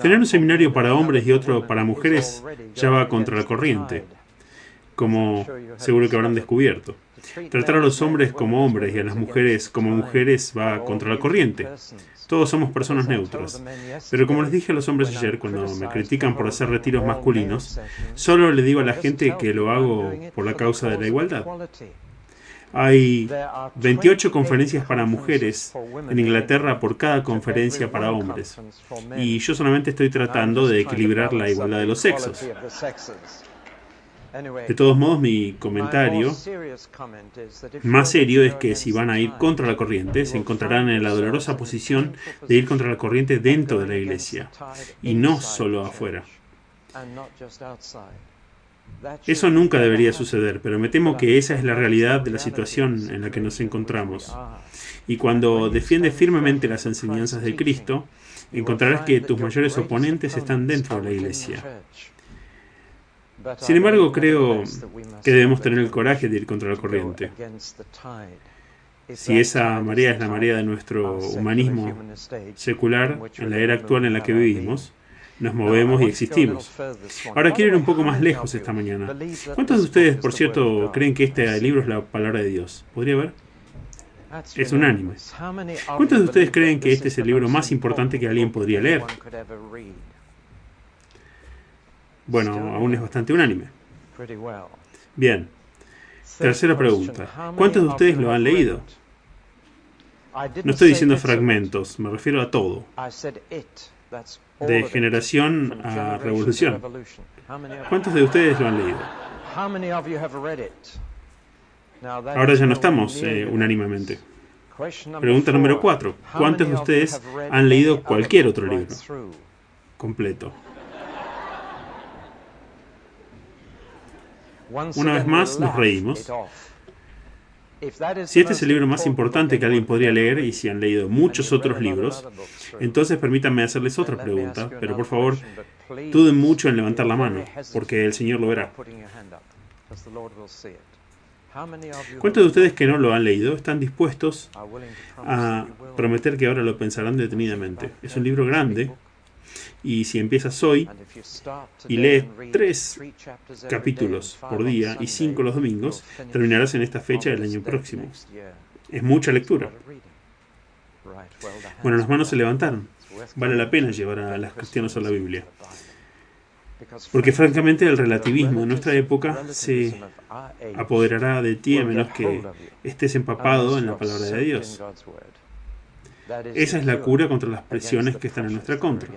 Tener un seminario para hombres y otro para mujeres ya va contra la corriente, como seguro que habrán descubierto. Tratar a los hombres como hombres y a las mujeres como mujeres va contra la corriente. Todos somos personas neutras. Pero como les dije a los hombres ayer cuando me critican por hacer retiros masculinos, solo le digo a la gente que lo hago por la causa de la igualdad. Hay 28 conferencias para mujeres en Inglaterra por cada conferencia para hombres. Y yo solamente estoy tratando de equilibrar la igualdad de los sexos. De todos modos, mi comentario más serio es que si van a ir contra la corriente, se encontrarán en la dolorosa posición de ir contra la corriente dentro de la iglesia, y no solo afuera. Eso nunca debería suceder, pero me temo que esa es la realidad de la situación en la que nos encontramos. Y cuando defiendes firmemente las enseñanzas de Cristo, encontrarás que tus mayores oponentes están dentro de la iglesia. Sin embargo, creo que debemos tener el coraje de ir contra la corriente. Si esa marea es la marea de nuestro humanismo secular en la era actual en la que vivimos, nos movemos y existimos. Ahora quiero ir un poco más lejos esta mañana. ¿Cuántos de ustedes, por cierto, creen que este libro es la palabra de Dios? ¿Podría ver? Es unánime. ¿Cuántos de ustedes creen que este es el libro más importante que alguien podría leer? Bueno, aún es bastante unánime. Bien. Tercera pregunta. ¿Cuántos de ustedes lo han leído? No estoy diciendo fragmentos, me refiero a todo. De generación a revolución. ¿Cuántos de ustedes lo han leído? Ahora ya no estamos unánimemente. Pregunta número 4. ¿Cuántos de ustedes han leído cualquier otro libro completo? Una vez más, nos reímos. Si este es el libro más importante que alguien podría leer y si han leído muchos otros libros, entonces permítanme hacerles otra pregunta, pero por favor, duden mucho en levantar la mano, porque el Señor lo verá. ¿Cuántos de ustedes que no lo han leído están dispuestos a prometer que ahora lo pensarán detenidamente? Es un libro grande. Y si empiezas hoy y lees 3 capítulos por día y 5 los domingos, terminarás en esta fecha del año próximo. Es mucha lectura. Bueno, las manos se levantaron. Vale la pena llevar a los cristianos a la Biblia. Porque francamente el relativismo de nuestra época se apoderará de ti a menos que estés empapado en la palabra de Dios. Esa es la cura contra las presiones que están en nuestra contra.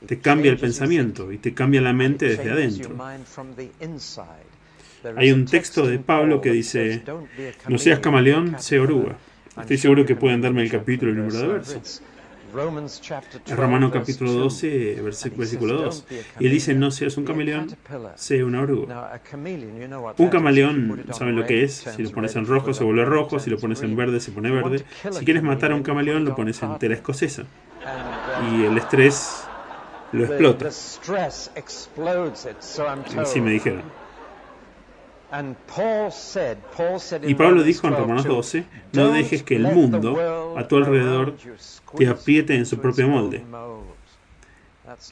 Te cambia el pensamiento y te cambia la mente desde adentro. Hay un texto de Pablo que dice, no seas camaleón, sé oruga. Estoy seguro que pueden darme el capítulo y el número de verso. En Romanos capítulo 12, versículo 2. Y él dice, no seas un camaleón, sé una oruga. Un camaleón, ¿saben lo que es? Si lo pones en rojo se vuelve rojo, si lo pones en verde se pone verde. Si quieres matar a un camaleón lo pones en tela escocesa. Y el estrés lo explota. Así me dijeron. Y Pablo dijo en Romanos 12, no dejes que el mundo a tu alrededor te apriete en su propio molde.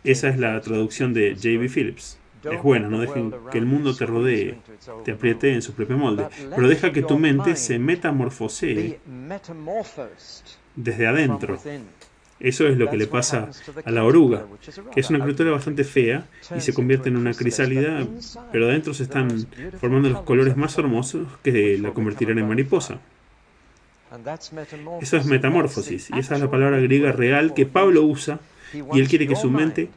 Esa es la traducción de J.B. Phillips. Es buena, no dejen que el mundo te rodee, te apriete en su propio molde, pero deja que tu mente se metamorfosee desde adentro. Eso es lo que le pasa a la oruga, que es una criatura bastante fea y se convierte en una crisálida, pero adentro se están formando los colores más hermosos que la convertirán en mariposa. Eso es metamorfosis, y esa es la palabra griega real que Pablo usa, y él quiere que tu mente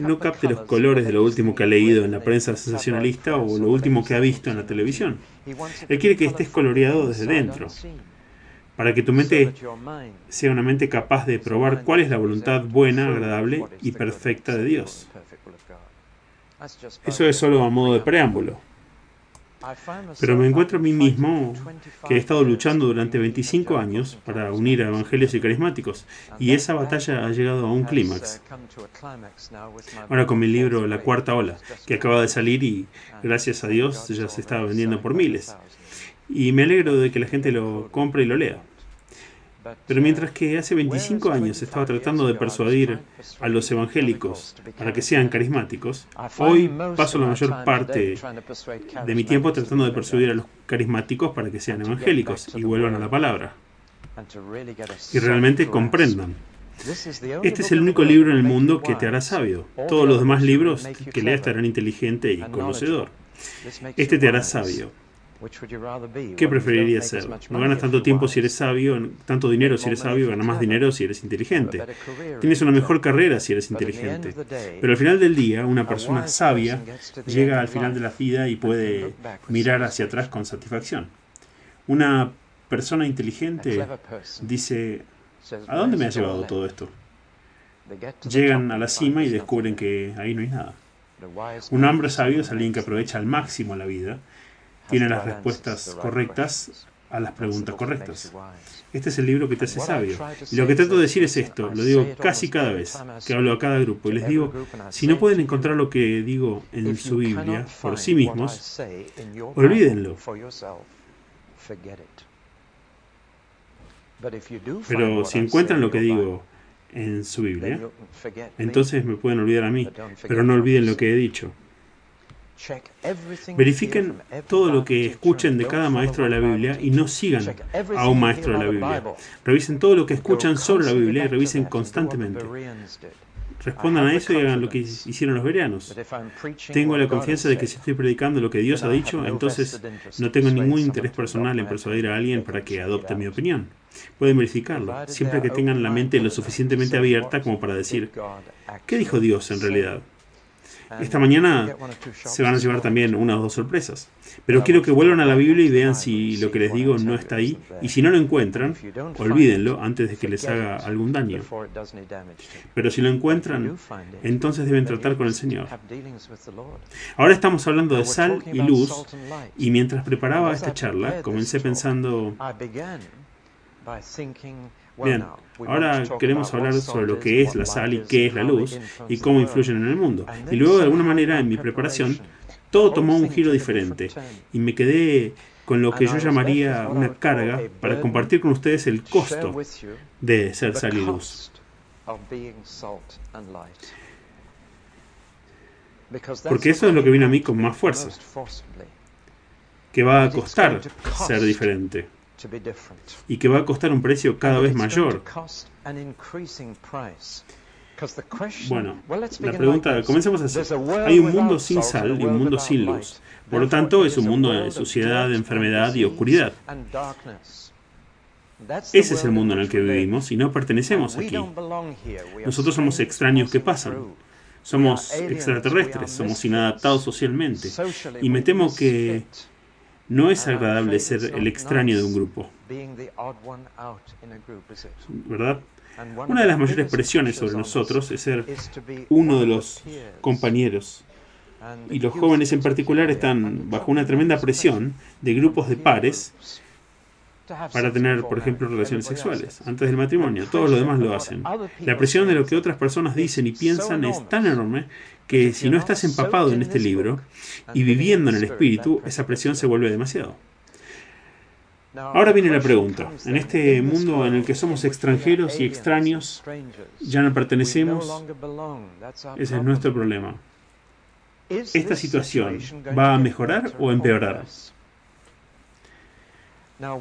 no capte los colores de lo último que ha leído en la prensa sensacionalista o lo último que ha visto en la televisión. Él quiere que estés coloreado desde dentro, para que tu mente sea una mente capaz de probar cuál es la voluntad buena, agradable y perfecta de Dios. Eso es solo a modo de preámbulo. Pero me encuentro a mí mismo que he estado luchando durante 25 años para unir a evangelios y carismáticos, y esa batalla ha llegado a un clímax. Ahora con mi libro La Cuarta Ola, que acaba de salir y gracias a Dios ya se está vendiendo por miles. Y me alegro de que la gente lo compre y lo lea. Pero mientras que hace 25 años estaba tratando de persuadir a los evangélicos para que sean carismáticos, hoy paso la mayor parte de mi tiempo tratando de persuadir a los carismáticos para que sean evangélicos y vuelvan a la palabra y realmente comprendan. Este es el único libro en el mundo que te hará sabio. Todos los demás libros que leas te harán inteligente y conocedor. Este te hará sabio. ¿Qué preferirías ser? No ganas tanto tiempo si eres sabio, tanto dinero si eres sabio, ganas más dinero si eres inteligente. Tienes una mejor carrera si eres inteligente. Pero al final del día, una persona sabia llega al final de la vida y puede mirar hacia atrás con satisfacción. Una persona inteligente dice, ¿a dónde me ha llevado todo esto? Llegan a la cima y descubren que ahí no hay nada. Un hombre sabio es alguien que aprovecha al máximo la vida, tiene las respuestas correctas a las preguntas correctas. Este es el libro que te hace sabio. Y lo que trato de decir es esto, lo digo casi cada vez que hablo a cada grupo, y les digo, si no pueden encontrar lo que digo en su Biblia por sí mismos, olvídenlo. Pero si encuentran lo que digo en su Biblia, entonces me pueden olvidar a mí, pero no olviden lo que he dicho. Verifiquen todo lo que escuchen de cada maestro de la Biblia y no sigan a un maestro de la Biblia. Revisen todo lo que escuchan sobre la Biblia y revisen constantemente. Respondan a eso y hagan lo que hicieron los bereanos. Tengo la confianza de que si estoy predicando lo que Dios ha dicho, entonces no tengo ningún interés personal en persuadir a alguien para que adopte mi opinión. Pueden verificarlo, siempre que tengan la mente lo suficientemente abierta como para decir, ¿qué dijo Dios en realidad? Esta mañana se van a llevar también una o dos sorpresas. Pero quiero que vuelvan a la Biblia y vean si lo que les digo no está ahí. Y si no lo encuentran, olvídenlo antes de que les haga algún daño. Pero si lo encuentran, entonces deben tratar con el Señor. Ahora estamos hablando de sal y luz. Y mientras preparaba esta charla, comencé pensando... Bien, ahora queremos hablar sobre lo que es la sal y qué es la luz y cómo influyen en el mundo. Y luego, de alguna manera, en mi preparación, todo tomó un giro diferente y me quedé con lo que yo llamaría una carga para compartir con ustedes el costo de ser sal y luz. Porque eso es lo que vino a mí con más fuerza, que va a costar ser diferente. Y que va a costar un precio cada vez mayor. Bueno, la pregunta, comencemos así. Hay un mundo sin sal y un mundo sin luz. Por lo tanto, es un mundo de suciedad, de enfermedad y oscuridad. Ese es el mundo en el que vivimos y no pertenecemos aquí. Nosotros somos extraños que pasan. Somos extraterrestres, somos inadaptados socialmente. Y me temo que no es agradable ser el extraño de un grupo, ¿verdad? Una de las mayores presiones sobre nosotros es ser uno de los compañeros. Y los jóvenes en particular están bajo una tremenda presión de grupos de pares para tener, por ejemplo, relaciones sexuales antes del matrimonio. Todos los demás lo hacen. La presión de lo que otras personas dicen y piensan es tan enorme que si no estás empapado en este libro y viviendo en el Espíritu, esa presión se vuelve demasiado. Ahora viene la pregunta. En este mundo en el que somos extranjeros y extraños, ya no pertenecemos, ese es nuestro problema. ¿Esta situación va a mejorar o empeorar?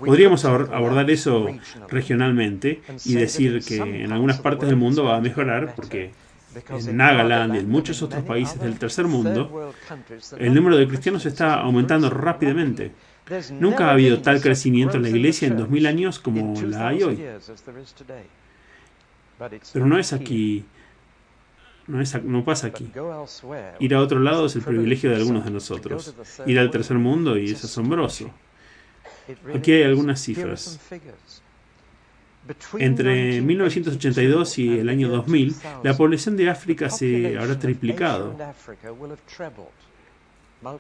Podríamos abordar eso regionalmente y decir que en algunas partes del mundo va a mejorar porque en Nagaland y en muchos otros países del tercer mundo el número de cristianos está aumentando rápidamente. Nunca ha habido tal crecimiento en la iglesia en 2000 años como la hay hoy. Pero no es aquí. No pasa aquí. Ir a otro lado es el privilegio de algunos de nosotros. Ir al tercer mundo y es asombroso. Aquí hay algunas cifras. Entre 1982 y el año 2000, la población de África se habrá triplicado,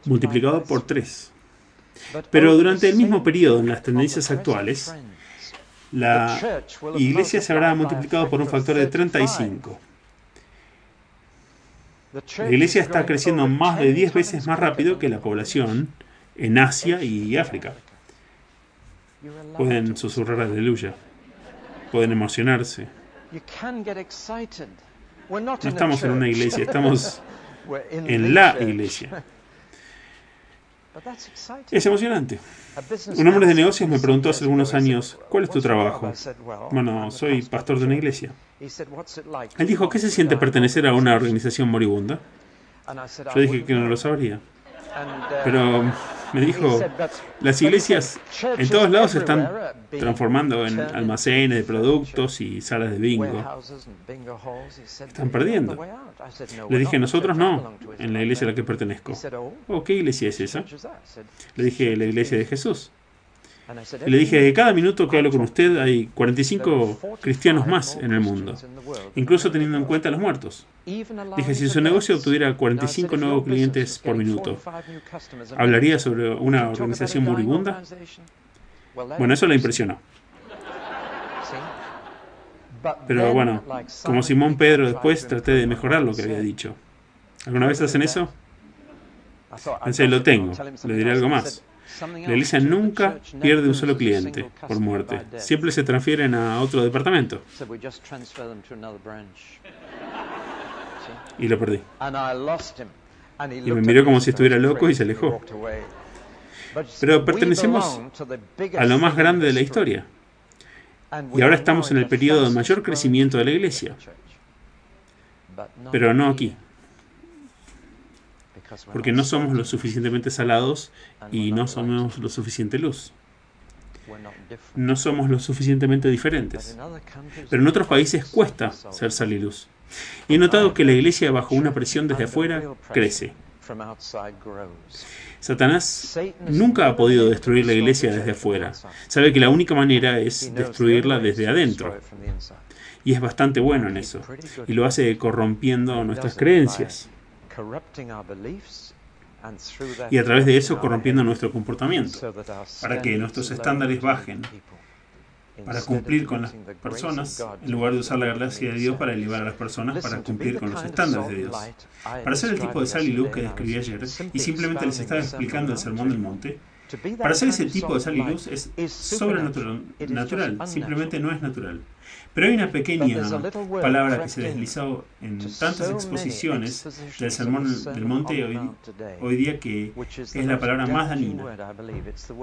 multiplicado por 3. Pero durante el mismo periodo, en las tendencias actuales, la iglesia se habrá multiplicado por un factor de 35. La iglesia está creciendo más de 10 veces más rápido que la población en Asia y África. Pueden susurrar aleluya. pueden emocionarse. No estamos en una iglesia, estamos en la iglesia. Es emocionante. Un hombre de negocios me preguntó hace algunos años, ¿cuál es tu trabajo? Bueno, soy pastor de una iglesia. Él dijo, ¿qué se siente pertenecer a una organización moribunda? Yo dije que no lo sabría. Pero me dijo, las iglesias en todos lados se están transformando en almacenes de productos y salas de bingo. Están perdiendo. Le dije, nosotros no, en la iglesia a la que pertenezco. Oh, ¿qué iglesia es esa? Le dije, la iglesia de Jesús. Y le dije, de cada minuto que hablo con usted hay 45 cristianos más en el mundo, incluso teniendo en cuenta los muertos. Dije, si su negocio obtuviera 45 nuevos clientes por minuto, ¿hablaría sobre una organización moribunda? Bueno, eso le impresionó. Pero bueno, como Simón Pedro después, traté de mejorar lo que había dicho. ¿Alguna vez hacen eso? Pensé, lo tengo. Le diré algo más. La iglesia nunca pierde un solo cliente por muerte. Siempre se transfieren a otro departamento. Y lo perdí. Y me miró como si estuviera loco y se alejó. Pero pertenecemos a lo más grande de la historia. Y ahora estamos en el periodo de mayor crecimiento de la iglesia. Pero no aquí. Porque no somos lo suficientemente salados y no somos lo suficiente luz. No somos lo suficientemente diferentes. Pero en otros países cuesta ser sal y luz. Y he notado que la iglesia, bajo una presión desde afuera, crece. Satanás nunca ha podido destruir la iglesia desde afuera. Sabe que la única manera es destruirla desde adentro. Y es bastante bueno en eso. Y lo hace corrompiendo nuestras creencias. Y a través de eso corrompiendo nuestro comportamiento, para que nuestros estándares bajen, para cumplir con las personas, en lugar de usar la gracia de Dios para elevar a las personas para cumplir con los estándares de Dios. Para ser el tipo de sal y luz que describí ayer, y simplemente les estaba explicando el Sermón del Monte, para ser ese tipo de sal y luz es sobrenatural, simplemente no es natural. Pero hay una pequeña palabra que se deslizó en tantas exposiciones del Sermón del Monte hoy día que es la palabra más dañina.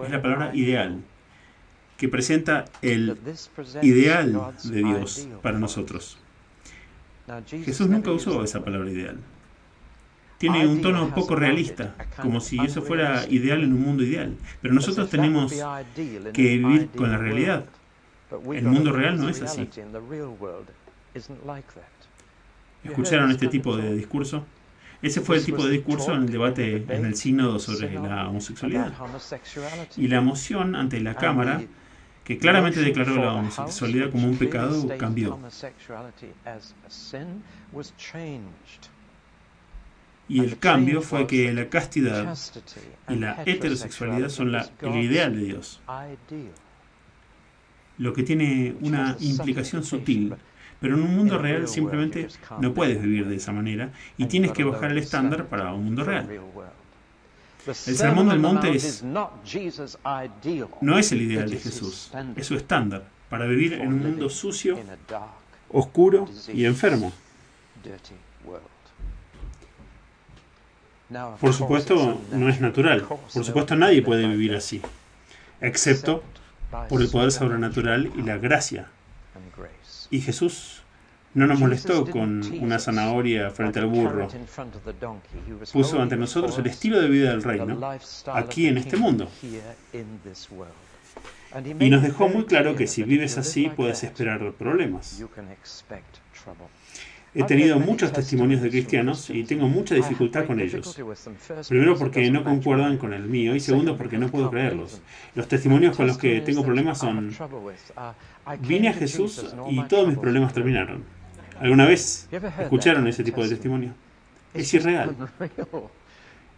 Es la palabra ideal, que presenta el ideal de Dios para nosotros. Jesús nunca usó esa palabra ideal. Tiene un tono poco realista, como si eso fuera ideal en un mundo ideal. Pero nosotros tenemos que vivir con la realidad. El mundo real no es así. ¿Escucharon este tipo de discurso? Ese fue el tipo de discurso en el debate en el sínodo sobre la homosexualidad. Y la moción ante la Cámara, que claramente declaró la homosexualidad como un pecado, cambió. Y el cambio fue que la castidad y la heterosexualidad son el ideal de Dios. Lo que tiene una implicación sutil, pero en un mundo real simplemente no puedes vivir de esa manera y tienes que bajar el estándar para un mundo real. El Sermón del Monte no es el ideal de Jesús, es su estándar para vivir en un mundo sucio, oscuro y enfermo. Por supuesto, no es natural. Por supuesto, nadie puede vivir así, excepto por el poder sobrenatural y la gracia. Y Jesús no nos molestó con una zanahoria frente al burro. Puso ante nosotros el estilo de vida del reino aquí en este mundo. Y nos dejó muy claro que si vives así puedes esperar problemas. He tenido muchos testimonios de cristianos y tengo mucha dificultad con ellos. Primero porque no concuerdan con el mío y segundo porque no puedo creerlos. Los testimonios con los que tengo problemas son: vine a Jesús y todos mis problemas terminaron. ¿Alguna vez escucharon ese tipo de testimonio? Es irreal.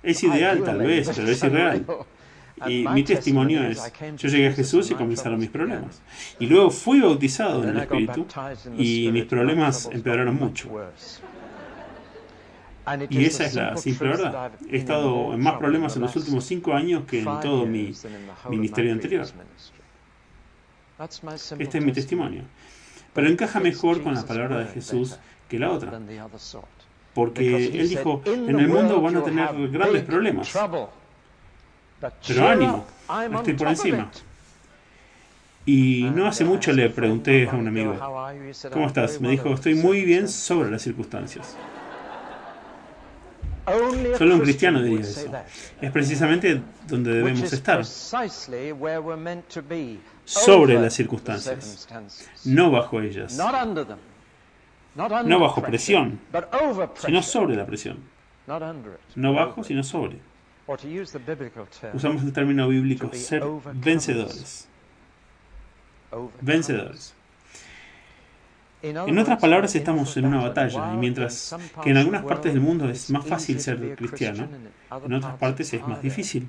Es ideal tal vez, pero es irreal. Y mi testimonio es: yo llegué a Jesús y comenzaron mis problemas. Y luego fui bautizado en el Espíritu y mis problemas empeoraron mucho. Y esa es la simple verdad. He estado en más problemas en los últimos 5 años que en todo mi ministerio anterior. Este es mi testimonio. pero encaja mejor con la palabra de Jesús que la otra. Porque Él dijo, en el mundo van a tener grandes problemas, pero ánimo, no estoy por encima. Y no hace mucho le pregunté a un amigo, ¿cómo estás? Me dijo, estoy muy bien sobre las circunstancias. Solo un cristiano diría eso. Es precisamente donde debemos estar. Sobre las circunstancias, no bajo ellas. No bajo presión, sino sobre la presión. No bajo, sino sobre. Usamos el término bíblico ser vencedores. Vencedores. En otras palabras, estamos en una batalla, y mientras que en algunas partes del mundo es más fácil ser cristiano, en otras partes es más difícil.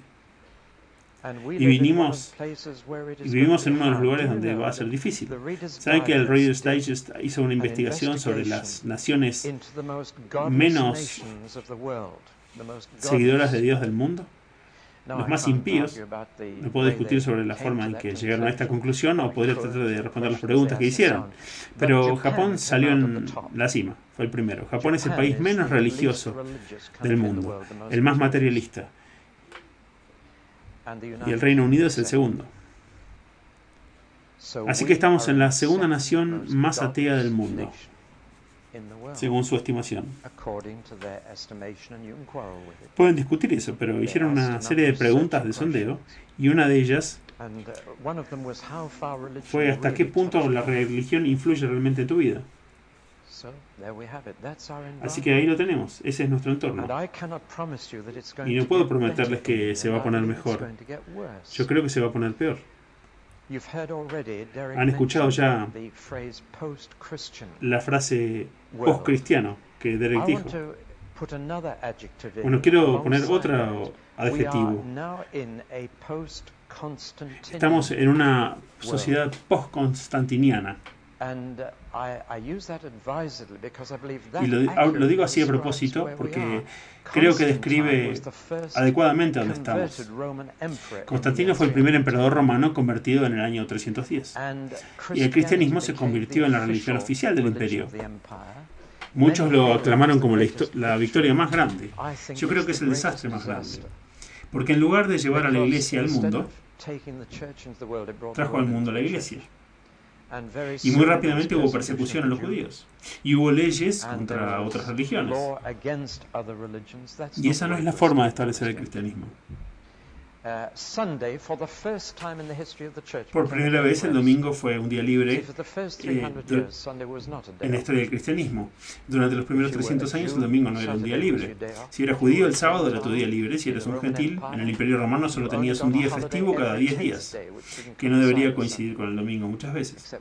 Y vivimos en uno de los lugares donde va a ser difícil. ¿Saben que el Reader's Digest hizo una investigación sobre las naciones menos seguidoras de Dios del mundo? Los más impíos. No puedo discutir sobre la forma en que llegaron a esta conclusión o podría tratar de responder las preguntas que hicieron. Pero Japón salió en la cima, fue el primero. Japón es el país menos religioso del mundo, el más materialista. Y el Reino Unido es el segundo. Así que estamos en la segunda nación más atea del mundo, según su estimación. Pueden discutir eso, pero hicieron una serie de preguntas de sondeo, y una de ellas fue ¿hasta qué punto la religión influye realmente en tu vida? Así que ahí lo tenemos, ese es nuestro entorno. Y no puedo prometerles que se va a poner mejor. Yo creo que se va a poner peor. Han escuchado ya la frase post-cristiano que Derek dijo. Bueno, quiero poner otro adjetivo. Estamos en una sociedad post-constantiniana. Y lo digo así a propósito porque creo que describe adecuadamente dónde estamos. Constantino fue el primer emperador romano convertido en el año 310. Y el cristianismo se convirtió en la religión oficial del imperio. Muchos lo aclamaron como la victoria más grande. Yo creo que es el desastre más grande. Porque en lugar de llevar a la iglesia al mundo, trajo al mundo a la iglesia. Y muy rápidamente hubo persecución a los judíos. Y hubo leyes contra otras religiones. Y esa no es la forma de establecer el cristianismo. Por primera vez el domingo fue un día libre en la historia del cristianismo. Durante los primeros 300 años el domingo no era un día libre. Si eras judío, el sábado era tu día libre. Si eras un gentil, en el Imperio Romano solo tenías un día festivo cada 10 días, que no debería coincidir con el domingo muchas veces.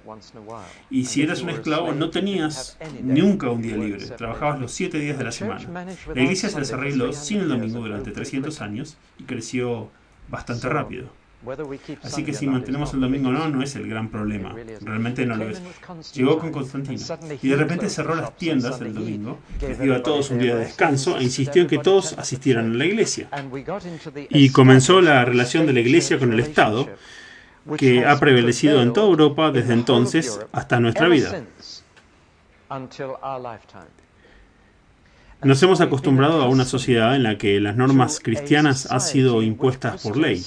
Y si eras un esclavo, no tenías nunca un día libre. Trabajabas los 7 días de la semana. La iglesia se desarrolló sin el domingo durante 300 años y creció bastante rápido. Así que si mantenemos el domingo o no, no es el gran problema. Realmente no lo es. Llegó con Constantino y de repente cerró las tiendas el domingo, les dio a todos un día de descanso e insistió en que todos asistieran a la iglesia. Y comenzó la relación de la iglesia con el Estado, que ha prevalecido en toda Europa desde entonces hasta nuestra vida. Nos hemos acostumbrado a una sociedad en la que las normas cristianas han sido impuestas por ley.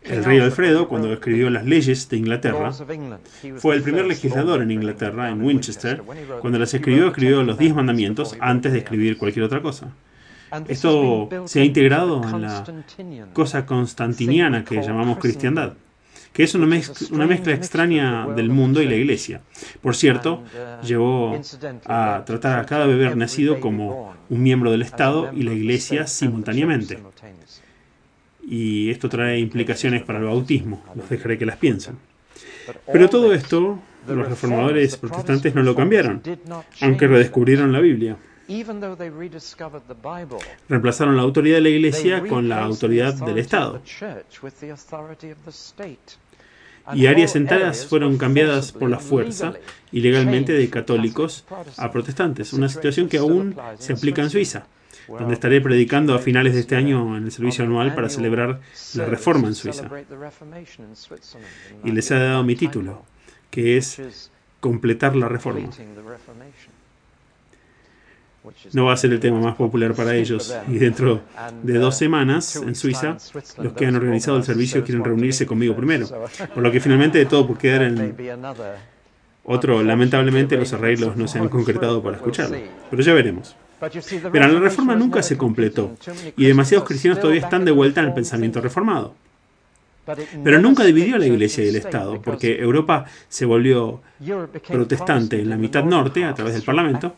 El rey Alfredo, cuando escribió las leyes de Inglaterra, fue el primer legislador en Inglaterra, en Winchester. Cuando las escribió los 10 mandamientos antes de escribir cualquier otra cosa. Esto se ha integrado en la cosa constantiniana que llamamos cristiandad, que es una mezcla extraña del mundo y la iglesia. Por cierto, llevó a tratar a cada bebé nacido como un miembro del Estado y la iglesia simultáneamente. Y esto trae implicaciones para el bautismo. Los dejaré que las piensen. Pero todo esto, los reformadores protestantes no lo cambiaron, aunque redescubrieron la Biblia. Reemplazaron la autoridad de la iglesia con la autoridad del Estado. Y áreas enteras fueron cambiadas por la fuerza, ilegalmente, de católicos a protestantes, una situación que aún se aplica en Suiza. donde estaré predicando a finales de este año en el servicio anual para celebrar la Reforma en Suiza. Y les he dado mi título, que es Completar la Reforma. No va a ser el tema más popular para ellos, y dentro de 2 semanas, en Suiza, los que han organizado el servicio quieren reunirse conmigo primero, por lo que finalmente de todo puede quedar en otro. Lamentablemente los arreglos no se han concretado para escucharlo, pero ya veremos. Pero la reforma nunca se completó, y demasiados cristianos todavía están de vuelta en el pensamiento reformado. Pero nunca dividió a la Iglesia y el Estado, porque Europa se volvió protestante en la mitad norte a través del Parlamento,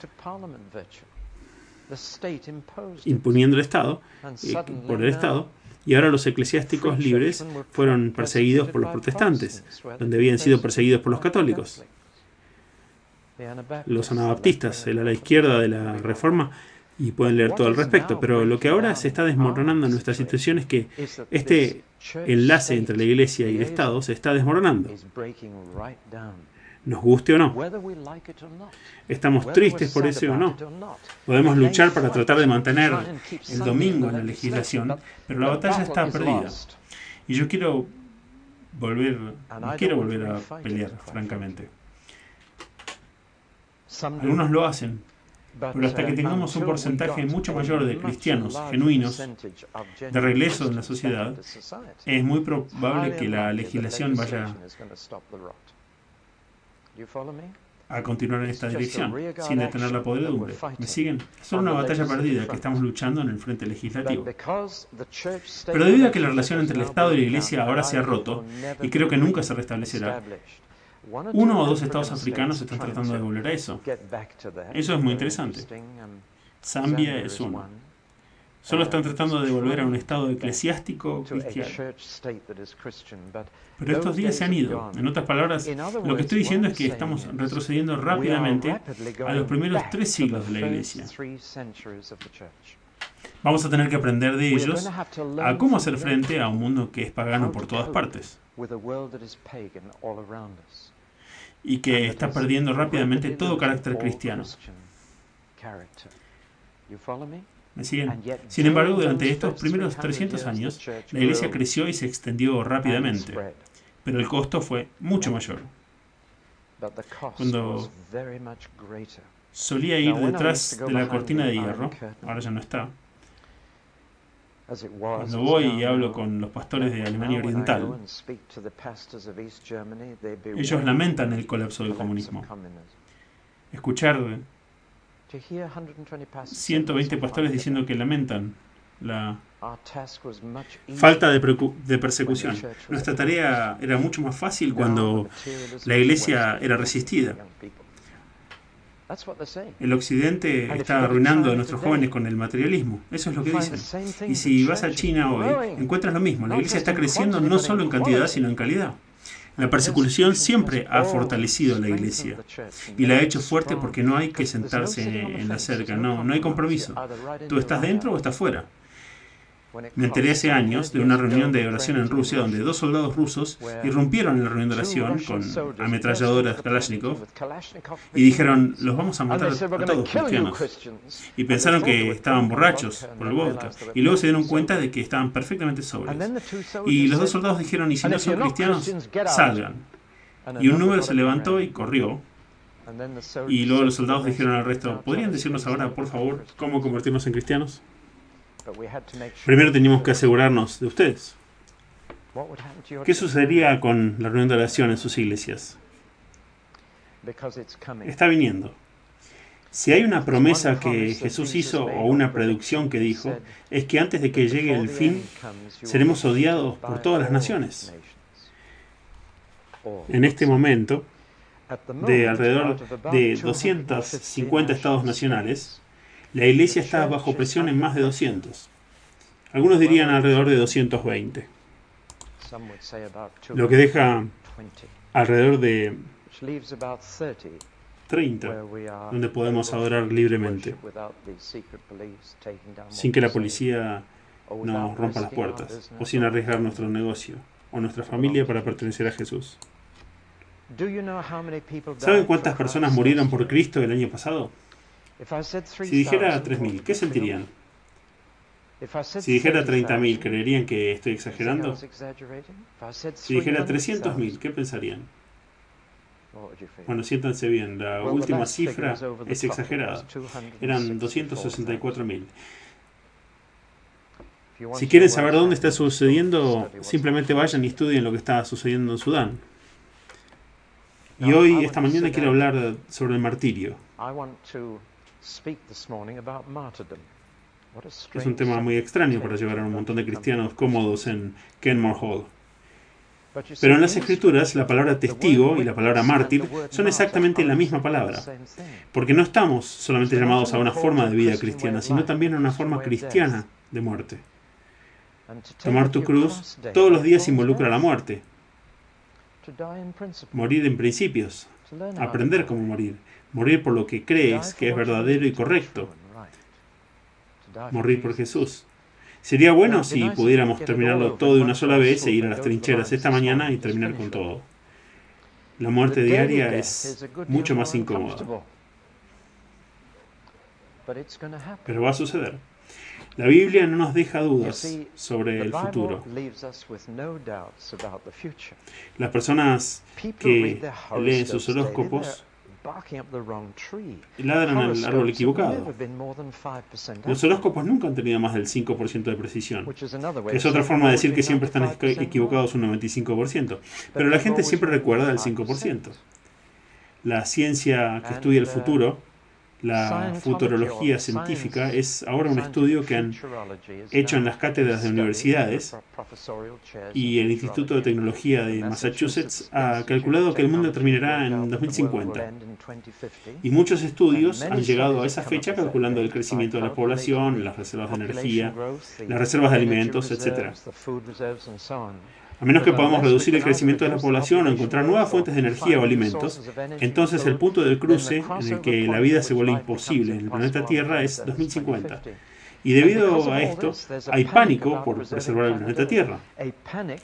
imponiendo el Estado, por el Estado, y ahora los eclesiásticos libres fueron perseguidos por los protestantes, donde habían sido perseguidos por los católicos. Los anabaptistas, el ala izquierda de la Reforma, y pueden leer todo al respecto, pero lo que ahora se está desmoronando en nuestra situación es que este enlace entre la Iglesia y el Estado se está desmoronando. Nos guste o no. Estamos tristes por eso o no. Podemos luchar para tratar de mantener el domingo en la legislación, pero la batalla está perdida. Y yo quiero volver a pelear, francamente. Algunos lo hacen, pero hasta que tengamos un porcentaje mucho mayor de cristianos genuinos de regreso en la sociedad, es muy probable que la legislación vaya a continuar en esta dirección, sin detener la podredumbre. ¿Me siguen? Es solo una batalla perdida que estamos luchando en el frente legislativo. Pero debido a que la relación entre el Estado y la Iglesia ahora se ha roto, y creo que nunca se restablecerá, 1 o 2 estados africanos están tratando de volver a eso. Eso es muy interesante. Zambia es uno. Solo están tratando de volver a un estado eclesiástico cristiano. Pero estos días se han ido. En otras palabras, lo que estoy diciendo es que estamos retrocediendo rápidamente a los primeros 3 siglos de la Iglesia. Vamos a tener que aprender de ellos a cómo hacer frente a un mundo que es pagano por todas partes y que está perdiendo rápidamente todo carácter cristiano. ¿Me siguen? Sin embargo, durante estos primeros 300 años, la Iglesia creció y se extendió rápidamente, pero el costo fue mucho mayor. Cuando solía ir detrás de la cortina de hierro, ahora ya no está. Cuando voy y hablo con los pastores de Alemania Oriental, ellos lamentan el colapso del comunismo. Escuchar 120 pastores diciendo que lamentan la falta de persecución. Nuestra tarea era mucho más fácil cuando la Iglesia era resistida. El Occidente está arruinando a nuestros jóvenes con el materialismo. Eso es lo que dicen. Y si vas a China hoy, encuentras lo mismo. La Iglesia está creciendo no solo en cantidad, sino en calidad. La persecución siempre ha fortalecido a la Iglesia y la ha hecho fuerte porque no hay que sentarse en la cerca, no hay compromiso. Tú estás dentro o estás fuera. Me enteré hace años de una reunión de oración en Rusia donde 2 soldados rusos irrumpieron en la reunión de oración con ametralladoras Kalashnikov y dijeron, los vamos a matar a todos cristianos. Y pensaron que estaban borrachos por el vodka y luego se dieron cuenta de que estaban perfectamente sobrios. Y los 2 soldados dijeron, y si no son cristianos, salgan. Y un número se levantó y corrió. Y luego los soldados dijeron al resto, ¿podrían decirnos ahora, por favor, cómo convertirnos en cristianos? Primero teníamos que asegurarnos de ustedes. ¿Qué sucedería con la reunión de oración en sus iglesias? Está viniendo. Si hay una promesa que Jesús hizo o una predicción que dijo, es que antes de que llegue el fin, seremos odiados por todas las naciones. En este momento, de alrededor de 250 estados nacionales, la Iglesia está bajo presión en más de 200. Algunos dirían alrededor de 220. Lo que deja alrededor de 30, donde podemos adorar libremente, sin que la policía nos rompa las puertas, o sin arriesgar nuestro negocio o nuestra familia para pertenecer a Jesús. ¿Saben cuántas personas murieron por Cristo el año pasado? Si dijera 3.000, ¿qué sentirían? Si dijera 30.000, ¿creerían que estoy exagerando? Si dijera 300.000, ¿qué pensarían? Bueno, siéntanse bien, la última cifra es exagerada. Eran 264.000. Si quieren saber dónde está sucediendo, simplemente vayan y estudien lo que está sucediendo en Sudán. Y hoy, esta mañana, quiero hablar sobre el martirio. Es un tema muy extraño para llevar a un montón de cristianos cómodos en Kenmore Hall. Pero en las Escrituras, la palabra testigo y la palabra mártir son exactamente la misma palabra. Porque no estamos solamente llamados a una forma de vida cristiana, sino también a una forma cristiana de muerte. Tomar tu cruz todos los días involucra la muerte. Morir en principios. Aprender cómo morir. Morir por lo que crees que es verdadero y correcto. Morir por Jesús. Sería bueno si pudiéramos terminarlo todo de una sola vez e ir a las trincheras esta mañana y terminar con todo. La muerte diaria es mucho más incómoda. Pero va a suceder. La Biblia no nos deja dudas sobre el futuro. Las personas que leen sus horóscopos ladran al árbol equivocado. Los horóscopos nunca han tenido más del 5% de precisión. Es otra forma de decir que siempre están equivocados un 95%. Pero la gente siempre recuerda el 5%. La ciencia que estudia el futuro, la futurología científica, es ahora un estudio que han hecho en las cátedras de universidades, y el Instituto de Tecnología de Massachusetts ha calculado que el mundo terminará en 2050. Y muchos estudios han llegado a esa fecha calculando el crecimiento de la población, las reservas de energía, las reservas de alimentos, etc. A menos que podamos reducir el crecimiento de la población o encontrar nuevas fuentes de energía o alimentos, entonces el punto del cruce en el que la vida se vuelve imposible en el planeta Tierra es 2050. Y debido a esto, hay pánico por preservar el planeta Tierra.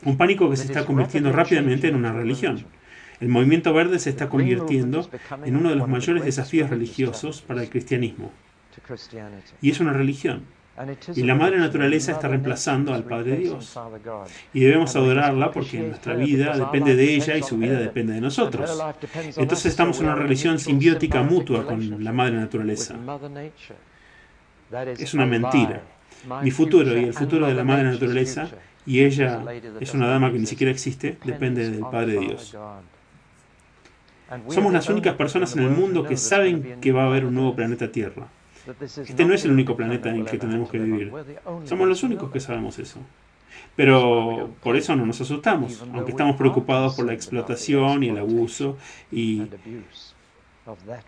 Un pánico que se está convirtiendo rápidamente en una religión. El movimiento verde se está convirtiendo en uno de los mayores desafíos religiosos para el cristianismo. Y es una religión. Y la madre naturaleza está reemplazando al Padre Dios. Y debemos adorarla porque nuestra vida depende de ella y su vida depende de nosotros. Entonces estamos en una relación simbiótica mutua con la madre naturaleza. Es una mentira. Mi futuro y el futuro de la madre naturaleza, y ella es una dama que ni siquiera existe, depende del Padre Dios. Somos las únicas personas en el mundo que saben que va a haber un nuevo planeta Tierra. Este no es el único planeta en el que tenemos que vivir. Somos los únicos que sabemos eso. Pero por eso no nos asustamos, aunque estamos preocupados por la explotación y el abuso y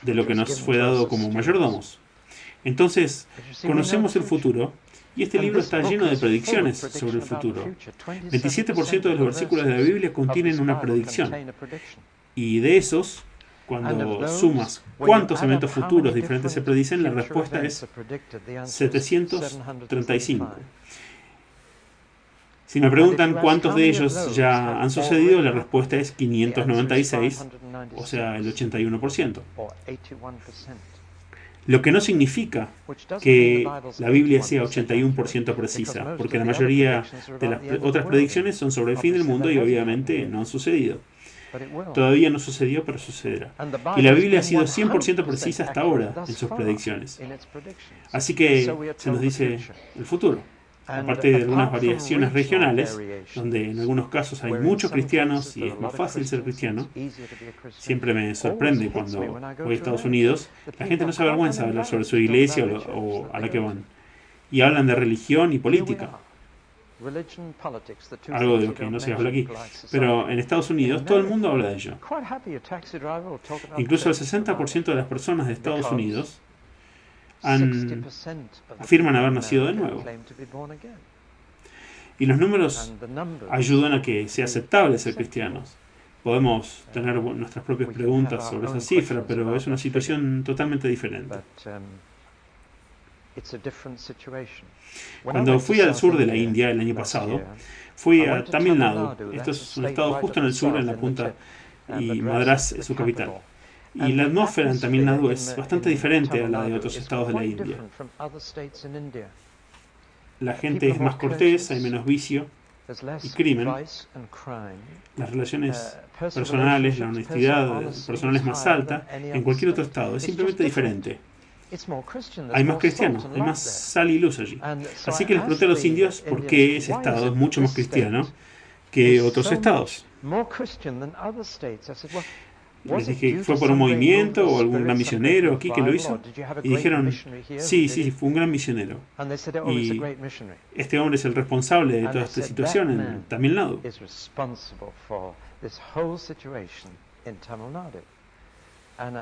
de lo que nos fue dado como mayordomos. Entonces, conocemos el futuro, y este libro está lleno de predicciones sobre el futuro. 27% de los versículos de la Biblia contienen una predicción. Y de esos, cuando sumas cuántos eventos futuros diferentes se predicen, la respuesta es 735. Si me preguntan cuántos de ellos ya han sucedido, la respuesta es 596, o sea, el 81%. Lo que no significa que la Biblia sea 81% precisa, porque la mayoría de las otras predicciones son sobre el fin del mundo y obviamente no han sucedido. Todavía no sucedió, pero sucederá. Y la Biblia ha sido 100% precisa hasta ahora en sus predicciones. Así que se nos dice el futuro. Aparte de algunas variaciones regionales, donde en algunos casos hay muchos cristianos y es más fácil ser cristiano, siempre me sorprende cuando voy a Estados Unidos, la gente no se avergüenza de hablar sobre su iglesia o a la que van. Y hablan de religión y política. Algo de lo que no se habla aquí. Pero en Estados Unidos todo el mundo habla de ello. Incluso el 60% de las personas de Estados Unidos afirman haber nacido de nuevo. Y los números ayudan a que sea aceptable ser cristianos. Podemos tener nuestras propias preguntas sobre esa cifra, pero es una situación totalmente diferente. Cuando fui al sur de la India el año pasado, fui a Tamil Nadu. Esto es un estado justo en el sur, en la punta, y Madras es su capital. Y la atmósfera en Tamil Nadu es bastante diferente a la de otros estados de la India. la gente es más cortés, hay menos vicio y crimen. Las relaciones personales, la honestidad personal es más alta en cualquier otro estado. Es simplemente diferente. Hay más cristianos, hay más sal y luz allí. Así que les pregunté a los indios por qué ese estado es mucho más cristiano que otros estados. Les dije, ¿fue por un movimiento o algún gran misionero aquí que lo hizo? Y dijeron, sí, fue un gran misionero. Y este hombre es el responsable de toda esta situación en Tamil Nadu.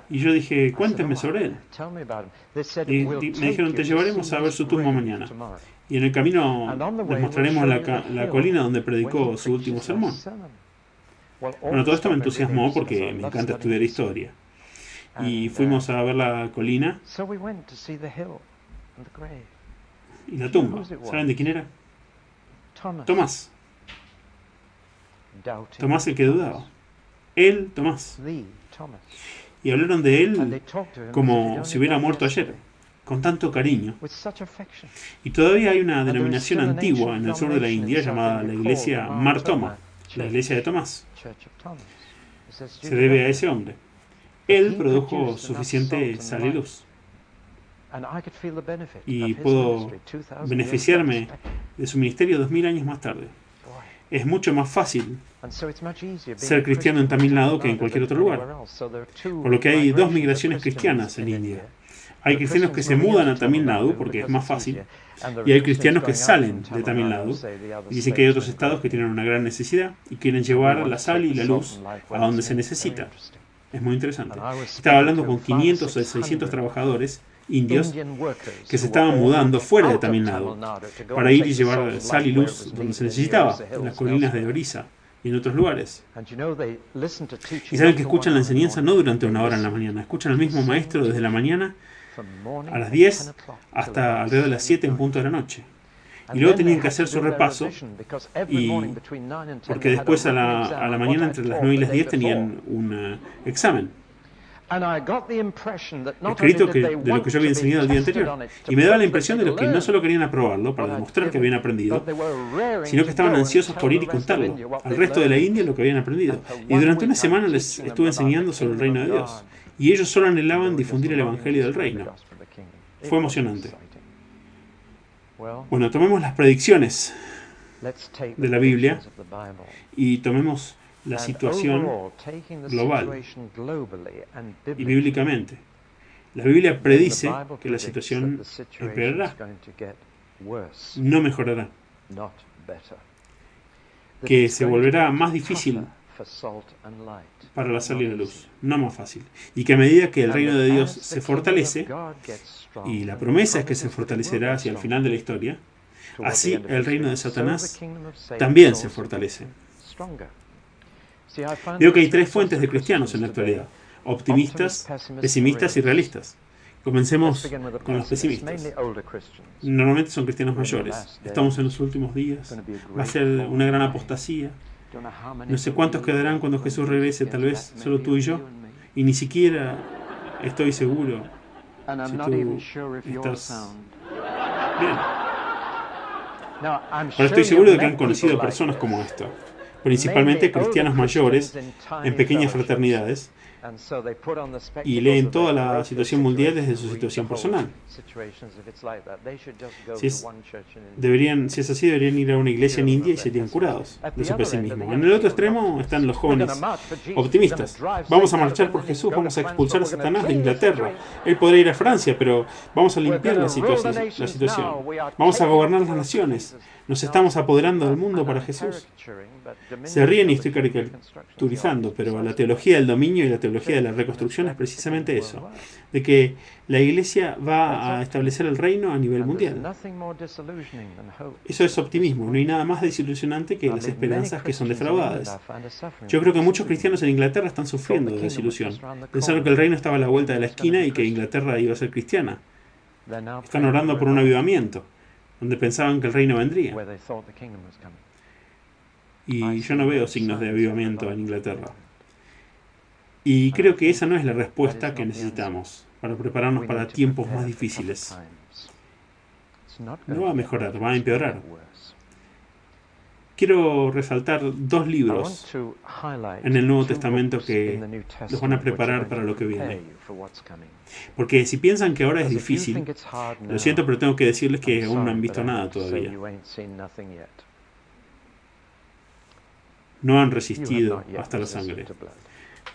Y yo dije, cuéntenme sobre él. Y me dijeron, te llevaremos a ver su tumba mañana. Y en el camino les mostraremos la colina donde predicó su último sermón. Bueno, todo esto me entusiasmó porque me encanta estudiar historia. Y fuimos a ver la colina y la tumba. ¿Saben de quién era? Tomás. Tomás el que dudaba. Él, Tomás. Y hablaron de él como si hubiera muerto ayer, con tanto cariño. Y todavía hay una denominación antigua en el sur de la India llamada la iglesia Mar Thoma, la iglesia de Tomás. Se debe a ese hombre. Él produjo suficiente sal y luz. Y puedo beneficiarme de su ministerio 2000 años más tarde. Es mucho más fácil ser cristiano en Tamil Nadu que en cualquier otro lugar. Por lo que hay dos migraciones cristianas en India. Hay cristianos que se mudan a Tamil Nadu porque es más fácil, y hay cristianos que salen de Tamil Nadu y dicen que hay otros estados que tienen una gran necesidad y quieren llevar la sal y la luz a donde se necesita. Es muy interesante. Estaba hablando con 500 o 600 trabajadores indios que se estaban mudando fuera de Tamil Nadu para ir y llevar sal y luz donde se necesitaba, en las colinas de Orissa y en otros lugares. Y saben que escuchan la enseñanza no durante una hora en la mañana, escuchan al mismo maestro desde la mañana a las 10 hasta alrededor de las 7 en punto de la noche. Y luego tenían que hacer su repaso, porque después a la mañana entre las 9 y las 10 tenían un examen escrito de lo que yo había enseñado el día anterior. Y me daba la impresión de los que no solo querían aprobarlo para demostrar que habían aprendido, sino que estaban ansiosos por ir y contarlo al resto de la India lo que habían aprendido. Y durante una semana les estuve enseñando sobre el reino de Dios. Y ellos solo anhelaban difundir el evangelio del reino. Fue emocionante. Bueno, tomemos las predicciones de la Biblia y tomemos la situación global y bíblicamente. La Biblia predice que la situación empeorará, no mejorará, que se volverá más difícil para la sal y la luz, no más fácil, y que a medida que el reino de Dios se fortalece, y la promesa es que se fortalecerá hacia el final de la historia, así el reino de Satanás también se fortalece. Veo que hay tres fuentes de cristianos en la actualidad: optimistas, pesimistas y realistas. Comencemos con los pesimistas. Normalmente son cristianos mayores. Estamos en los últimos días. Va a ser una gran apostasía. No sé cuántos quedarán cuando Jesús regrese, tal vez solo tú y yo. Y ni siquiera estoy seguro si tú estás bien. Ahora estoy seguro de que han conocido personas como esta, principalmente cristianos mayores en pequeñas fraternidades, y leen toda la situación mundial desde su situación personal. Si es así, deberían ir a una iglesia en India y serían curados de su pesimismo. En el otro extremo están los jóvenes optimistas. Vamos a marchar por Jesús, vamos a expulsar a Satanás de Inglaterra. Él podrá ir a Francia, pero vamos a limpiar la situación. Vamos a gobernar las naciones. Nos estamos apoderando del mundo para Jesús. Se ríen y estoy caricaturizando, pero la teología del dominio y la teología de la reconstrucción es precisamente eso, de que la Iglesia va a establecer el reino a nivel mundial. Eso es optimismo, no hay nada más desilusionante que las esperanzas que son defraudadas. Yo creo que muchos cristianos en Inglaterra están sufriendo de desilusión. Pensaron que el reino estaba a la vuelta de la esquina y que Inglaterra iba a ser cristiana. Están orando por un avivamiento, donde pensaban que el reino vendría. Y yo no veo signos de avivamiento en Inglaterra. Y creo que esa no es la respuesta que necesitamos para prepararnos para tiempos más difíciles. No va a mejorar, va a empeorar. Quiero resaltar dos libros en el Nuevo Testamento que los van a preparar para lo que viene. Porque si piensan que ahora es difícil, lo siento, pero tengo que decirles que aún no han visto nada todavía. No han resistido hasta la sangre.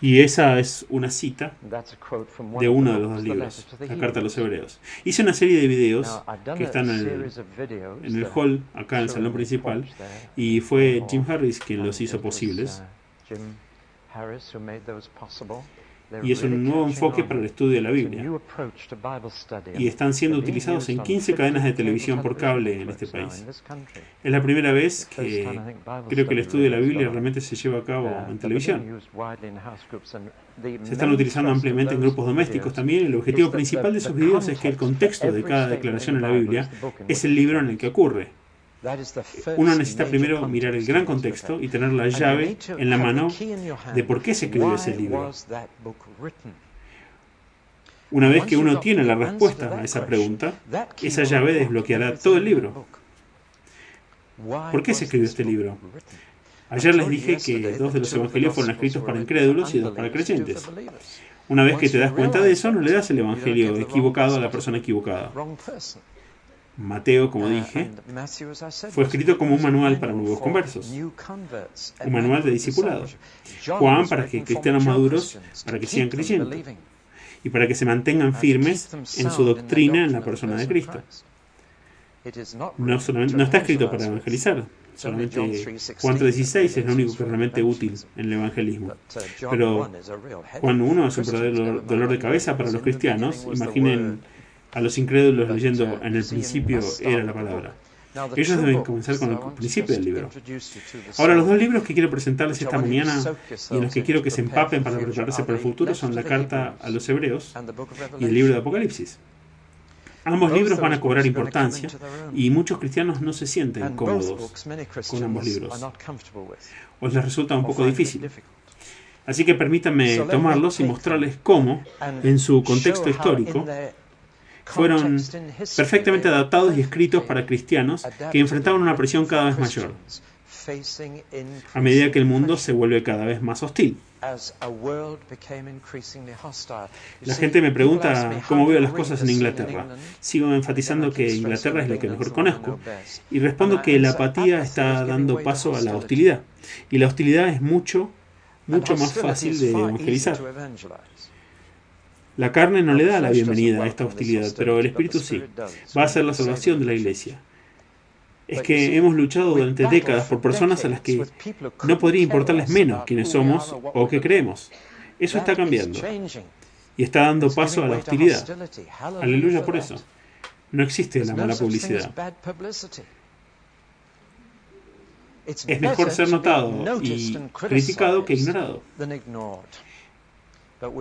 Y esa es una cita de uno de los dos libros, la Carta a los Hebreos. Hice una serie de videos que están en el hall, acá en el salón principal, y fue Jim Harris quien los hizo posibles. Y es un nuevo enfoque para el estudio de la Biblia. Y están siendo utilizados en 15 cadenas de televisión por cable en este país. Es la primera vez que creo que el estudio de la Biblia realmente se lleva a cabo en televisión. Se están utilizando ampliamente en grupos domésticos también. El objetivo principal de esos videos es que el contexto de cada declaración en la Biblia es el libro en el que ocurre. Uno necesita primero mirar el gran contexto y tener la llave en la mano de por qué se escribió ese libro. Una vez que uno tiene la respuesta a esa pregunta, esa llave desbloqueará todo el libro. ¿Por qué se escribió este libro? Ayer les dije que 2 de los evangelios fueron escritos para incrédulos y 2 para creyentes. Una vez que te das cuenta de eso, no le das el evangelio equivocado a la persona equivocada. Mateo, como dije, fue escrito como un manual para nuevos conversos, un manual de discipulado. Juan para que cristianos maduros, para que sigan creyendo y para que se mantengan firmes en su doctrina en la persona de Cristo. No está escrito para evangelizar. Solamente Juan 3:16 es lo único que es realmente útil en el evangelismo. Pero Juan 1 es un verdadero dolor de cabeza para los cristianos. Imaginen a los incrédulos leyendo en el principio era la palabra. Ellos deben comenzar con el principio del libro. Ahora, los dos libros que quiero presentarles esta mañana y en los que quiero que se empapen para prepararse para el futuro son la Carta a los Hebreos y el libro de Apocalipsis. Ambos libros van a cobrar importancia y muchos cristianos no se sienten cómodos con ambos libros o les resulta un poco difícil. Así que permítanme tomarlos y mostrarles cómo, en su contexto histórico, fueron perfectamente adaptados y escritos para cristianos que enfrentaban una presión cada vez mayor a medida que el mundo se vuelve cada vez más hostil. La gente me pregunta cómo veo las cosas en Inglaterra. Sigo enfatizando que Inglaterra es la que mejor conozco y respondo que la apatía está dando paso a la hostilidad y la hostilidad es mucho más fácil de evangelizar. La carne no le da la bienvenida a esta hostilidad, pero el Espíritu sí. Va a ser la salvación de la Iglesia. Es que hemos luchado durante décadas por personas a las que no podría importarles menos quiénes somos o qué creemos. Eso está cambiando y está dando paso a la hostilidad. Aleluya por eso. No existe la mala publicidad. Es mejor ser notado y criticado que ignorado.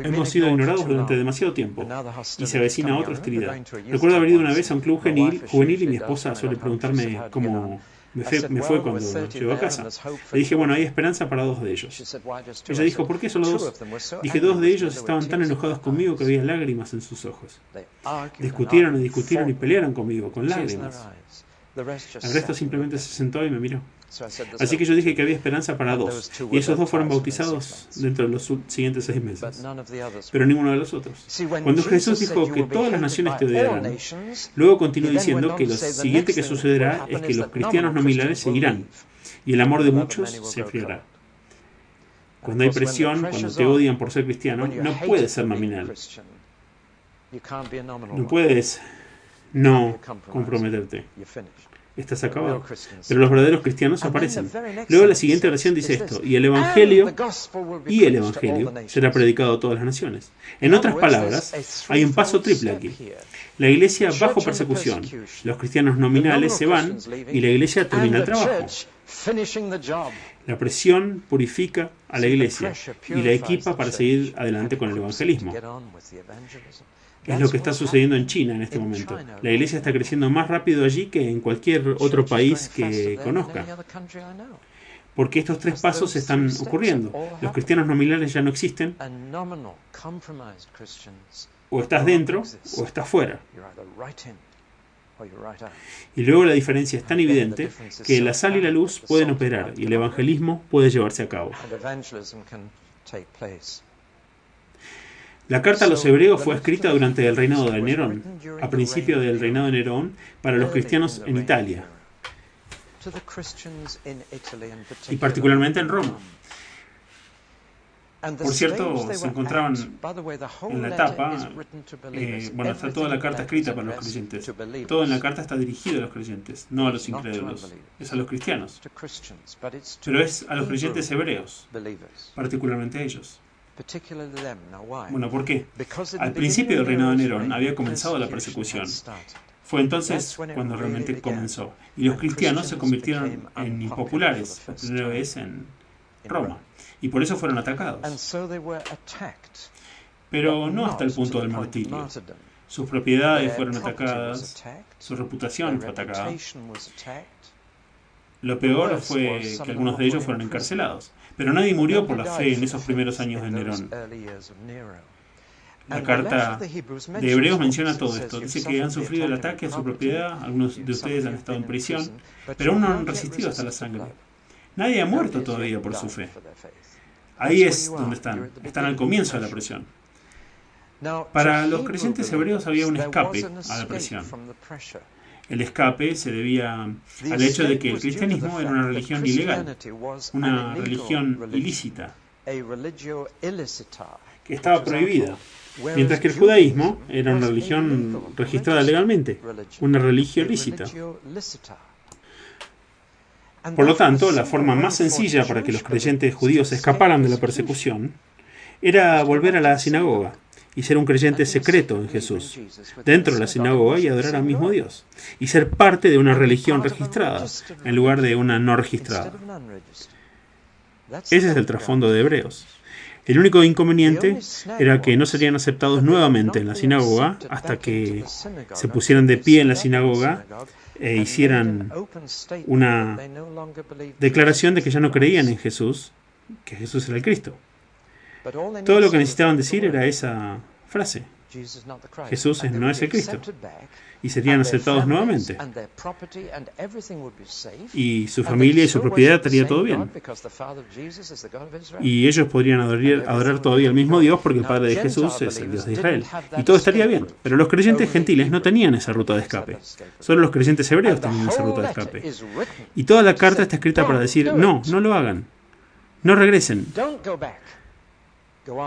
Hemos sido ignorados durante demasiado tiempo y se avecina otra hostilidad. Recuerdo haber ido una vez a un club juvenil y mi esposa suele preguntarme cómo me fue cuando llegó a casa. Le dije, bueno, hay esperanza para 2 de ellos. Ella dijo, ¿por qué solo 2? Dije, 2 de ellos estaban tan enojados conmigo que había lágrimas en sus ojos. Discutieron y pelearon conmigo, con lágrimas. El resto simplemente se sentó y me miró. Así que yo dije que había esperanza para 2, y esos 2 fueron bautizados dentro de los siguientes 6 meses, pero ninguno de los otros. Cuando Jesús dijo que todas las naciones te odiarán, luego continuó diciendo que lo siguiente que sucederá es que los cristianos nominales seguirán, y el amor de muchos se enfriará. Cuando hay presión, cuando te odian por ser cristiano, no puedes ser nominal. No puedes no comprometerte. Estás acabado. Pero los verdaderos cristianos aparecen. Luego la siguiente oración dice esto, y el Evangelio será predicado a todas las naciones. En otras palabras, hay un paso triple aquí. La iglesia bajo persecución, los cristianos nominales se van y la iglesia termina el trabajo. La presión purifica a la iglesia y la equipa para seguir adelante con el evangelismo. Es lo que está sucediendo en China en este momento. La iglesia está creciendo más rápido allí que en cualquier otro país que conozca. Porque estos 3 pasos están ocurriendo. Los cristianos nominales ya no existen. O estás dentro o estás fuera. Y luego la diferencia es tan evidente que la sal y la luz pueden operar y el evangelismo puede llevarse a cabo. La carta a los hebreos fue escrita durante el reinado de Nerón, a principio del reinado de Nerón, para los cristianos en Italia, y particularmente en Roma. Por cierto, se encontraban en la tapa, está toda la carta escrita para los creyentes. Todo en la carta está dirigido a los creyentes, no a los incrédulos. Es a los cristianos. Pero es a los creyentes hebreos, particularmente a ellos. Bueno, ¿por qué? Al principio del reinado de Nerón había comenzado la persecución. Fue entonces cuando realmente comenzó. Y los cristianos se convirtieron en impopulares, por primera vez en Roma. Y por eso fueron atacados. Pero no hasta el punto del martirio. Sus propiedades fueron atacadas, su reputación fue atacada. Lo peor fue que algunos de ellos fueron encarcelados. Pero nadie murió por la fe en esos primeros años de Nerón. La carta de Hebreos menciona todo esto. Dice que han sufrido el ataque a su propiedad, algunos de ustedes han estado en prisión, pero aún no han resistido hasta la sangre. Nadie ha muerto todavía por su fe. Ahí es donde están. Están al comienzo de la presión. Para los creyentes hebreos había un escape a la presión. El escape se debía al hecho de que el cristianismo era una religión ilegal, una religión ilícita, que estaba prohibida, mientras que el judaísmo era una religión registrada legalmente, una religión lícita. Por lo tanto, la forma más sencilla para que los creyentes judíos escaparan de la persecución era volver a la sinagoga y ser un creyente secreto en Jesús, dentro de la sinagoga, y adorar al mismo Dios, y ser parte de una religión registrada en lugar de una no registrada. Ese es el trasfondo de Hebreos. El único inconveniente era que no serían aceptados nuevamente en la sinagoga hasta que se pusieran de pie en la sinagoga e hicieran una declaración de que ya no creían en Jesús, que Jesús era el Cristo. Todo lo que necesitaban decir era esa frase: Jesús no es el Cristo. Y serían aceptados nuevamente. Y su familia y su propiedad estaría todo bien. Y ellos podrían adorar todavía al mismo Dios porque el Padre de Jesús es el Dios de Israel. Y todo estaría bien. Pero los creyentes gentiles no tenían esa ruta de escape. Solo los creyentes hebreos tenían esa ruta de escape. Y toda la carta está escrita para decir: no, no lo hagan. No regresen.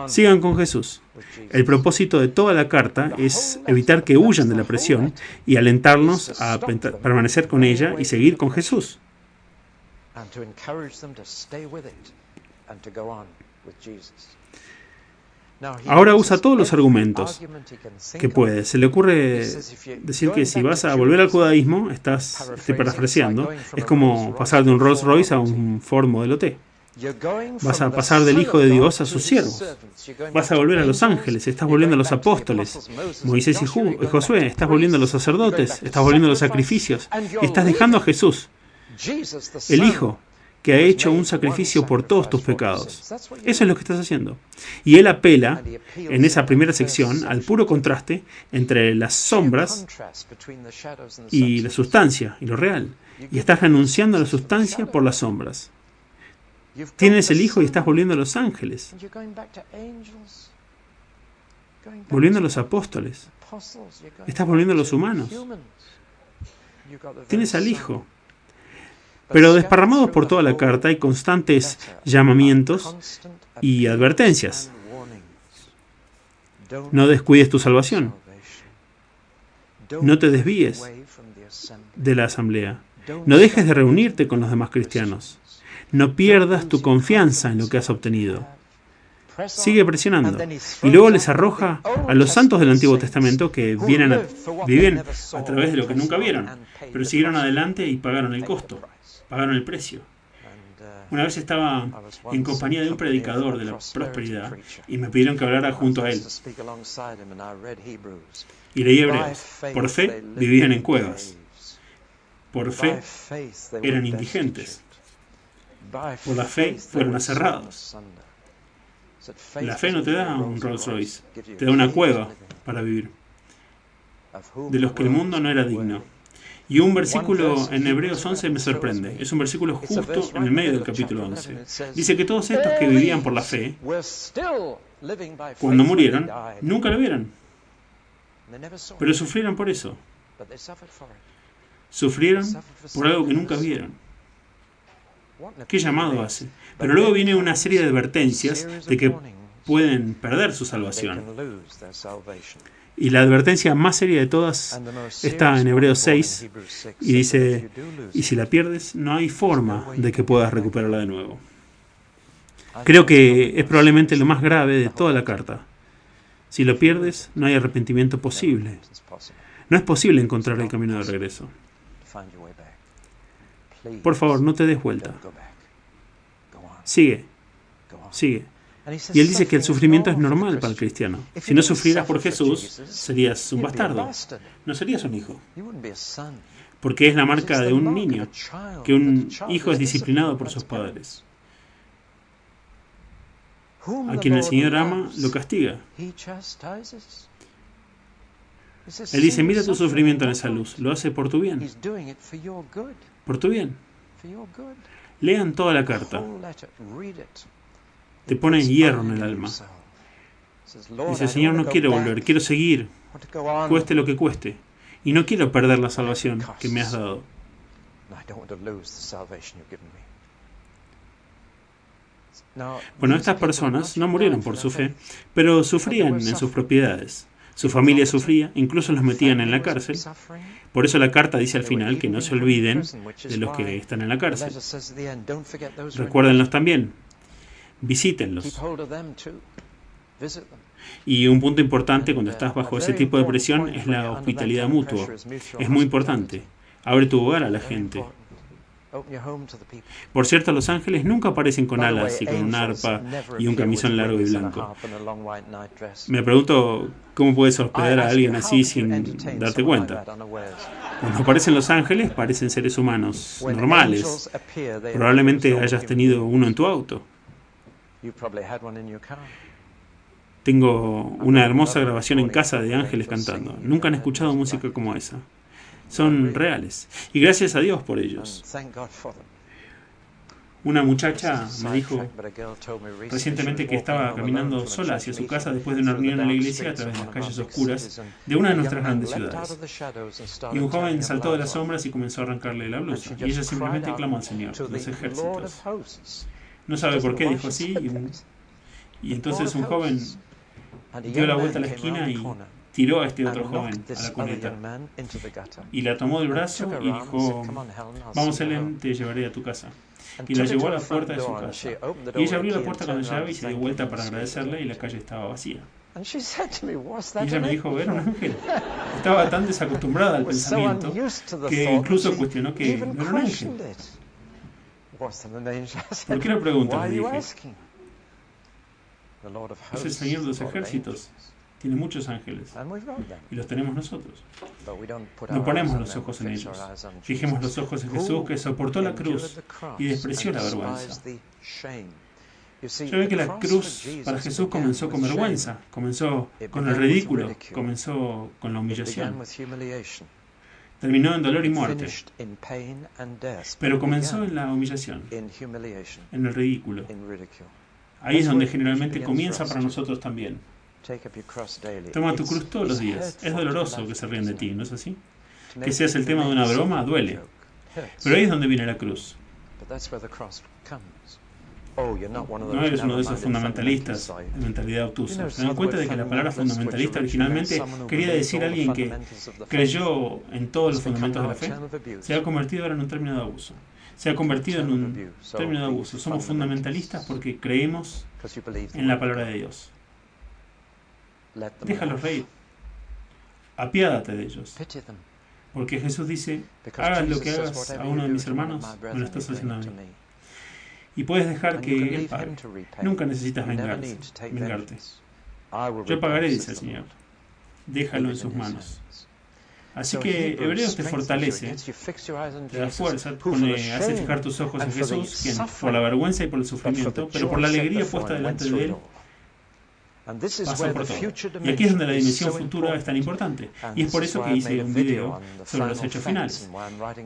Sigan con Jesús. El propósito de toda la carta es evitar que huyan de la presión y alentarnos a permanecer con ella y seguir con Jesús. Ahora usa todos los argumentos que puede. Se le ocurre decir que si vas a volver al judaísmo, estoy parafraseando, es como pasar de un Rolls Royce a un Ford Modelo T. Vas a pasar del Hijo de Dios a sus siervos. Vas a volver a los ángeles, estás volviendo a los apóstoles, Moisés y Josué, estás volviendo a los sacerdotes, estás volviendo a los sacrificios, y estás dejando a Jesús, el Hijo, que ha hecho un sacrificio por todos tus pecados. Eso es lo que estás haciendo. Y él apela, en esa primera sección, al puro contraste entre las sombras y la sustancia, y lo real. Y estás renunciando a la sustancia por las sombras. Tienes el Hijo y estás volviendo a los ángeles, volviendo a los apóstoles, estás volviendo a los humanos. Tienes al Hijo. Pero desparramados por toda la carta hay constantes llamamientos y advertencias. No descuides tu salvación. No te desvíes de la asamblea. No dejes de reunirte con los demás cristianos. No pierdas tu confianza en lo que has obtenido. Sigue presionando. Y luego les arroja a los santos del Antiguo Testamento que viven a través de lo que nunca vieron, pero siguieron adelante y pagaron el costo, pagaron el precio. Una vez estaba en compañía de un predicador de la prosperidad y me pidieron que hablara junto a él. Y leí Hebreos. Por fe vivían en cuevas. Por fe eran indigentes. Por la fe fueron aserrados. La fe no te da un Rolls Royce, te da una cueva para vivir, de los que el mundo no era digno. Y un versículo en Hebreos 11 me sorprende. Es un versículo justo en el medio del capítulo 11. Dice que todos estos que vivían por la fe, cuando murieron, nunca lo vieron. Pero sufrieron por eso. Sufrieron por algo que nunca vieron. ¿Qué llamado hace? Pero luego viene una serie de advertencias de que pueden perder su salvación. Y la advertencia más seria de todas está en Hebreos 6 y dice, y si la pierdes, no hay forma de que puedas recuperarla de nuevo. Creo que es probablemente lo más grave de toda la carta. Si lo pierdes, no hay arrepentimiento posible. No es posible encontrar el camino de regreso. Por favor, no te des vuelta. Sigue. Sigue. Y él dice que el sufrimiento es normal para el cristiano. Si no sufrieras por Jesús, serías un bastardo. No serías un hijo. Porque es la marca de un niño, que un hijo es disciplinado por sus padres. A quien el Señor ama, lo castiga. Él dice, mira tu sufrimiento en esa luz. Lo hace por tu bien. Por tu bien. Lean toda la carta. Te pone hierro en el alma. Dice, Señor, no quiero volver, quiero seguir, cueste lo que cueste. Y no quiero perder la salvación que me has dado. Bueno, estas personas no murieron por su fe, pero sufrían en sus propiedades. Su familia sufría, incluso los metían en la cárcel. Por eso la carta dice al final que no se olviden de los que están en la cárcel. Recuérdenlos también. Visítenlos. Y un punto importante cuando estás bajo ese tipo de presión es la hospitalidad mutua. Es muy importante. Abre tu hogar a la gente. Por cierto, los ángeles nunca aparecen con alas y con un arpa y un camisón largo y blanco. Me pregunto cómo puedes hospedar a alguien así sin darte cuenta. Cuando aparecen los ángeles, parecen seres humanos normales. Probablemente hayas tenido uno en tu auto. Tengo una hermosa grabación en casa de ángeles cantando. Nunca han escuchado música como esa. Son reales. Y gracias a Dios por ellos. Una muchacha me dijo recientemente que estaba caminando sola hacia su casa después de una reunión en la iglesia a través de las calles oscuras de una de nuestras grandes ciudades. Y un joven saltó de las sombras y comenzó a arrancarle la blusa. Y ella simplemente clamó al Señor, los ejércitos. No sabe por qué dijo así. Y entonces un joven dio la vuelta a la esquina y tiró a este otro joven a la cuneta. Y la tomó del brazo y dijo, vamos Helen, te llevaré a tu casa. Y la llevó a la puerta de su casa. Y ella abrió la puerta con la llave y se dio vuelta para agradecerle y la calle estaba vacía. Y ella me dijo, era un ángel. Estaba tan desacostumbrada al pensamiento que incluso cuestionó que no era un ángel. ¿Por qué lo preguntas? Le dije. Es el Señor de los ejércitos. Tiene muchos ángeles. Y los tenemos nosotros. No ponemos los ojos en ellos. Fijemos los ojos en Jesús, que soportó la cruz y despreció la vergüenza. Yo veo que la cruz para Jesús comenzó con vergüenza, comenzó con el ridículo, comenzó con la humillación. Terminó en dolor y muerte. Pero comenzó en la humillación, en el ridículo. Ahí es donde generalmente comienza para nosotros también. Toma tu cruz todos los días. Es doloroso que se rían de ti, ¿no es así? Que seas el tema de una broma, duele. Pero ahí es donde viene la cruz. No eres uno de esos fundamentalistas de mentalidad obtusa. Se dan cuenta de que la palabra fundamentalista originalmente quería decir alguien que creyó en todos los fundamentos de la fe. Se ha convertido ahora en un término de abuso. Se ha convertido en un término de abuso. Somos fundamentalistas porque creemos en la palabra de Dios. Déjalos reír. Apiádate de ellos. Porque Jesús dice, hagas lo que hagas a uno de mis hermanos, me lo estás haciendo a mí. Y puedes dejar que Él pague. Nunca necesitas vengarte. Yo pagaré, dice el Señor. Déjalo en sus manos. Así que Hebreos te fortalece, te da fuerza, hace fijar tus ojos en Jesús, quien por la vergüenza y por el sufrimiento, pero por la alegría puesta delante de Él, pasó por todo. Y aquí es donde la dimensión futura es tan importante. Y es por eso que hice un video sobre los hechos finales.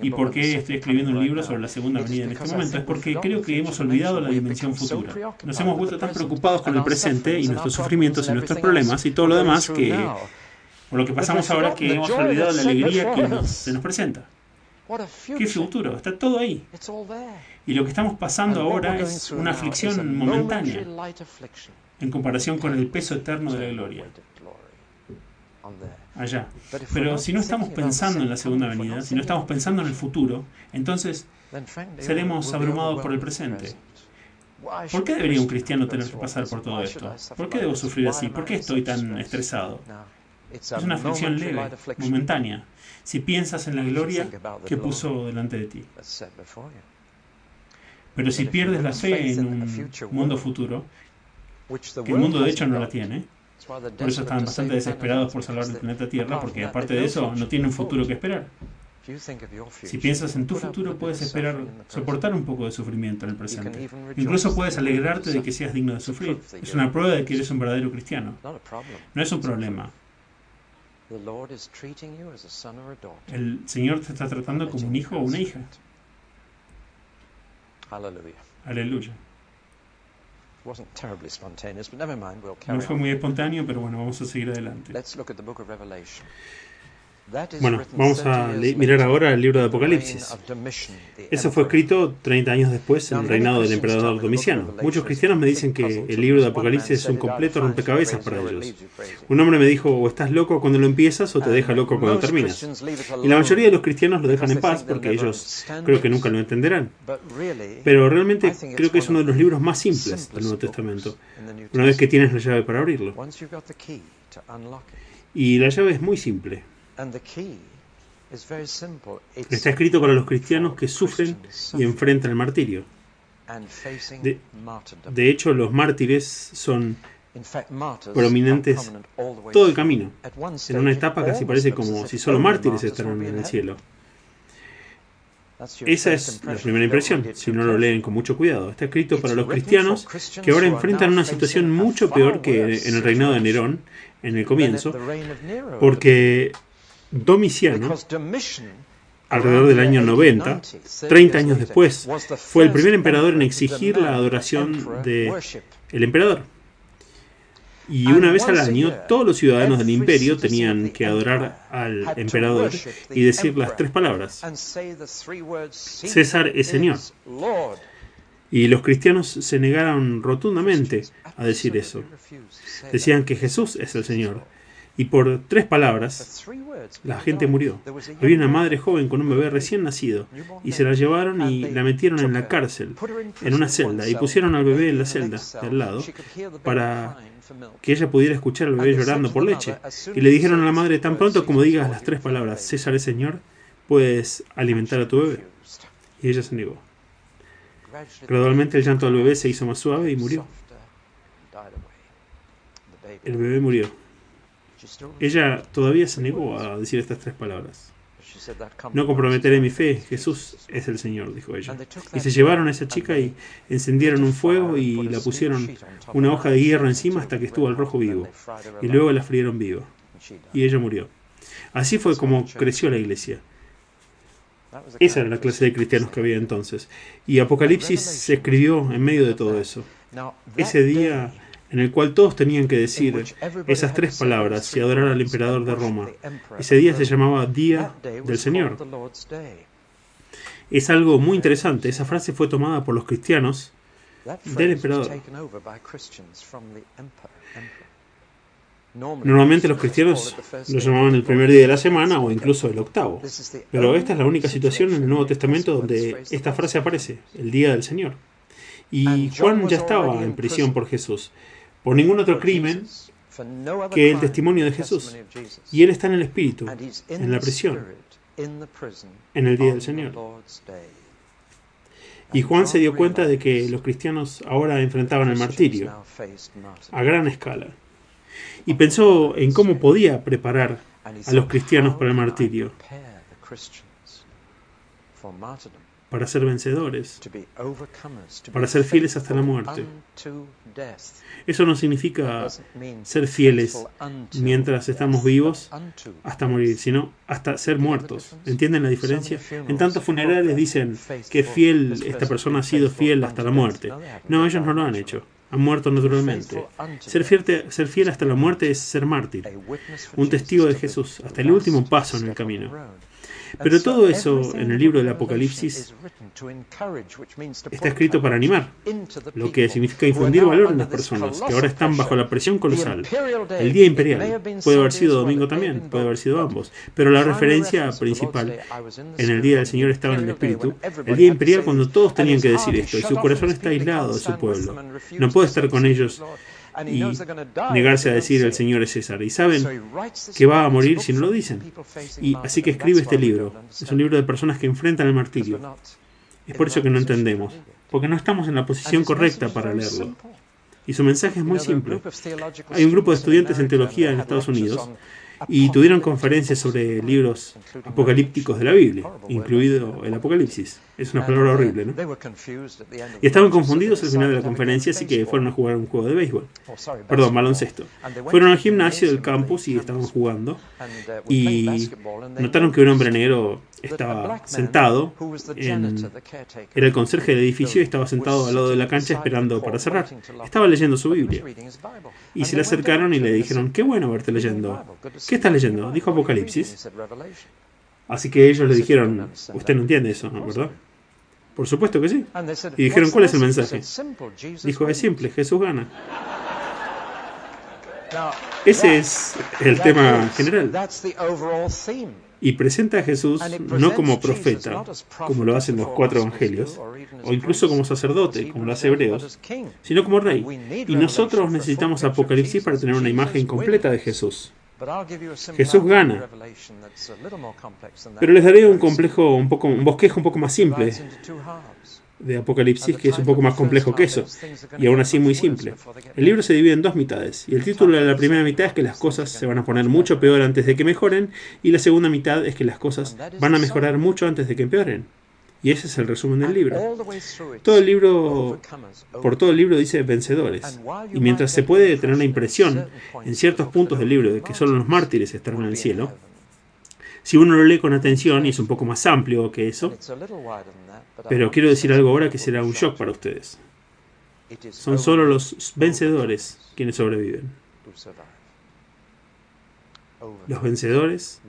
¿Y por qué estoy escribiendo un libro sobre la segunda venida en este momento? Es porque creo que hemos olvidado la dimensión futura. Nos hemos vuelto tan preocupados con el presente y nuestros sufrimientos y nuestros problemas y todo lo demás que, por lo que pasamos ahora, que hemos olvidado la alegría que se nos presenta. ¿Qué futuro? Está todo ahí. Y lo que estamos pasando ahora es una aflicción momentánea en comparación con el peso eterno de la gloria allá. Pero si no estamos pensando en la segunda venida, si no estamos pensando en el futuro, entonces seremos abrumados por el presente. ¿Por qué debería un cristiano tener que pasar por todo esto? ¿Por qué debo sufrir así? ¿Por qué estoy tan estresado? Es una aflicción leve, momentánea, si piensas en la gloria que puso delante de ti. Pero si pierdes la fe en un mundo futuro, que el mundo de hecho no la tiene, por eso están bastante desesperados por salvar el planeta Tierra, porque aparte de eso no tiene un futuro que esperar. Si piensas en tu futuro, puedes esperar soportar un poco de sufrimiento en el presente. Incluso puedes alegrarte de que seas digno de sufrir. Es una prueba de que eres un verdadero cristiano. No es un problema. El Señor te está tratando como un hijo o una hija. Aleluya. No fue muy espontáneo, pero bueno, vamos a seguir adelante. Bueno, vamos a mirar ahora el libro de Apocalipsis. Eso fue escrito 30 años después en el reinado del emperador Domiciano. Muchos cristianos me dicen que el libro de Apocalipsis es un completo rompecabezas para ellos. Un hombre me dijo, o estás loco cuando lo empiezas o te deja loco cuando terminas. Y la mayoría de los cristianos lo dejan en paz porque ellos creo que nunca lo entenderán. Pero realmente creo que es uno de los libros más simples del Nuevo Testamento, una vez que tienes la llave para abrirlo. Y la llave es muy simple. Está escrito para los cristianos que sufren y enfrentan el martirio. De hecho, los mártires son prominentes todo el camino. En una etapa casi parece como si solo mártires estaran en el cielo. Esa es la primera impresión, si no lo leen con mucho cuidado. Está escrito para los cristianos que ahora enfrentan una situación mucho peor que en el reinado de Nerón, en el comienzo, porque Domiciano, alrededor del año 90, 30 años después, fue el primer emperador en exigir la adoración del emperador. Y una vez al año, todos los ciudadanos del imperio tenían que adorar al emperador y decir las tres palabras: César es Señor. Y los cristianos se negaron rotundamente a decir eso. Decían que Jesús es el Señor. Y por tres palabras, la gente murió. Había una madre joven con un bebé recién nacido, y se la llevaron y la metieron en la cárcel, en una celda, y pusieron al bebé en la celda de al lado, para que ella pudiera escuchar al bebé llorando por leche. Y le dijeron a la madre, tan pronto como digas las tres palabras, César es Señor, puedes alimentar a tu bebé. Y ella se negó. Gradualmente el llanto del bebé se hizo más suave y murió. El bebé murió. Ella todavía se negó a decir estas tres palabras. No comprometeré mi fe, Jesús es el Señor, dijo ella. Y se llevaron a esa chica y encendieron un fuego y la pusieron una hoja de hierro encima hasta que estuvo al rojo vivo. Y luego la frieron viva. Y ella murió. Así fue como creció la iglesia. Esa era la clase de cristianos que había entonces. Y Apocalipsis se escribió en medio de todo eso. Ese día en el cual todos tenían que decir esas tres palabras y adorar al emperador de Roma. Ese día se llamaba Día del Señor. Es algo muy interesante. Esa frase fue tomada por los cristianos del emperador. Normalmente los cristianos lo llamaban el primer día de la semana o incluso el octavo. Pero esta es la única situación en el Nuevo Testamento donde esta frase aparece, el Día del Señor. Y Juan ya estaba en prisión por Jesús, por ningún otro crimen que el testimonio de Jesús. Y él está en el Espíritu, en la prisión, en el Día del Señor. Y Juan se dio cuenta de que los cristianos ahora enfrentaban el martirio a gran escala. Y pensó en cómo podía preparar a los cristianos para el martirio. para ser vencedores, para ser fieles hasta la muerte. Eso no significa ser fieles mientras estamos vivos hasta morir, sino hasta ser muertos. ¿Entienden la diferencia? En tantos funerales dicen que esta persona ha sido fiel hasta la muerte. No, ellos no lo han hecho. Han muerto naturalmente. Ser fiel hasta la muerte es ser mártir, un testigo de Jesús, hasta el último paso en el camino. Pero todo eso en el libro del Apocalipsis está escrito para animar, lo que significa infundir valor en las personas que ahora están bajo la presión colosal. El día imperial puede haber sido domingo también, puede haber sido ambos, pero la referencia principal en el día del Señor estaba en el Espíritu. El día imperial cuando todos tenían que decir esto y su corazón está aislado de su pueblo. No puede estar con ellos y negarse a decir el Señor es César. Y saben que va a morir si no lo dicen. Y así que escribe este libro. Es un libro de personas que enfrentan el martirio. Es por eso que no entendemos, porque no estamos en la posición correcta para leerlo. Y su mensaje es muy simple. Hay un grupo de estudiantes en teología en Estados Unidos y tuvieron conferencias sobre libros apocalípticos de la Biblia, incluido el Apocalipsis. Es una palabra horrible, ¿no? Y estaban confundidos al final de la conferencia, así que fueron a jugar un juego de béisbol. Perdón, baloncesto. Fueron al gimnasio del campus y estaban jugando. Y notaron que un hombre negro estaba sentado. Era el conserje del edificio y estaba sentado al lado de la cancha esperando para cerrar. Estaba leyendo su Biblia. Y se le acercaron y le dijeron, qué bueno verte leyendo. ¿Qué estás leyendo? Dijo Apocalipsis. Así que ellos le dijeron, usted no entiende eso, ¿no? ¿Verdad? Por supuesto que sí. Y dijeron, ¿cuál es el mensaje? Dijo, es simple, Jesús gana. Ese es el tema general. Y presenta a Jesús no como profeta, como lo hacen los 4 evangelios, o incluso como sacerdote, como lo hace Hebreos, sino como rey. Y nosotros necesitamos Apocalipsis para tener una imagen completa de Jesús. Jesús gana. Pero les daré un bosquejo un poco más simple de Apocalipsis, que es un poco más complejo que eso, y aún así muy simple. El libro se divide en 2 mitades, y el título de la primera mitad es que las cosas se van a poner mucho peor antes de que mejoren, y la segunda mitad es que las cosas van a mejorar mucho antes de que empeoren. Y ese es el resumen del libro. Por todo el libro dice vencedores. Y mientras se puede tener la impresión en ciertos puntos del libro de que solo los mártires estarán en el cielo, si uno lo lee con atención, y es un poco más amplio que eso, pero quiero decir algo ahora que será un shock para ustedes. Son solo los vencedores quienes sobreviven. Los vencedores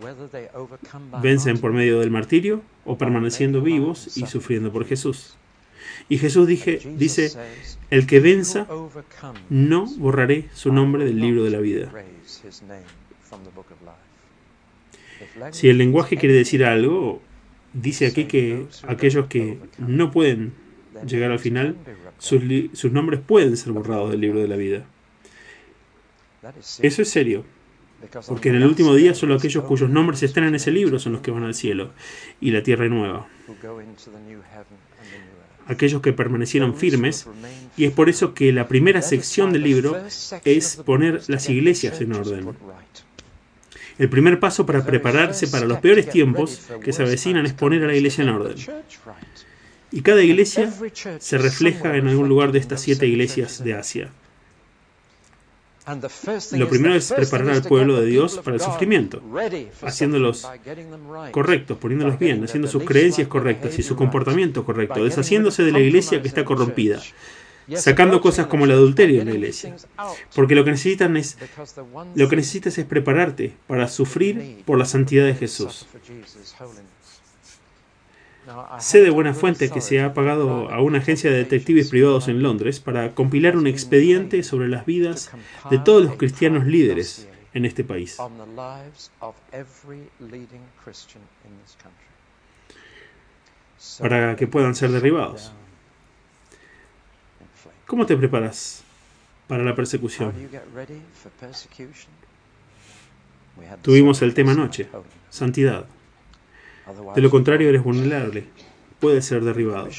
vencen por medio del martirio o permaneciendo vivos y sufriendo por Jesús. Y Jesús dice, el que venza, no borraré su nombre del libro de la vida. Si el lenguaje quiere decir algo, dice aquí que aquellos que no pueden llegar al final, sus nombres pueden ser borrados del libro de la vida. Eso es serio. Porque en el último día solo aquellos cuyos nombres están en ese libro son los que van al cielo y la tierra nueva. Aquellos que permanecieron firmes, y es por eso que la primera sección del libro es poner las iglesias en orden. El primer paso para prepararse para los peores tiempos que se avecinan es poner a la iglesia en orden. Y cada iglesia se refleja en algún lugar de estas 7 iglesias de Asia. Lo primero es preparar al pueblo de Dios para el sufrimiento, haciéndolos correctos, poniéndolos bien, haciendo sus creencias correctas y su comportamiento correcto, deshaciéndose de la iglesia que está corrompida, sacando cosas como el adulterio en la iglesia. Porque lo que necesitas es prepararte para sufrir por la santidad de Jesús. Sé de buena fuente que se ha pagado a una agencia de detectives privados en Londres para compilar un expediente sobre las vidas de todos los cristianos líderes en este país. Para que puedan ser derribados. ¿Cómo te preparas para la persecución? Tuvimos el tema anoche, santidad. De lo contrario, eres vulnerable. Puedes ser derribado.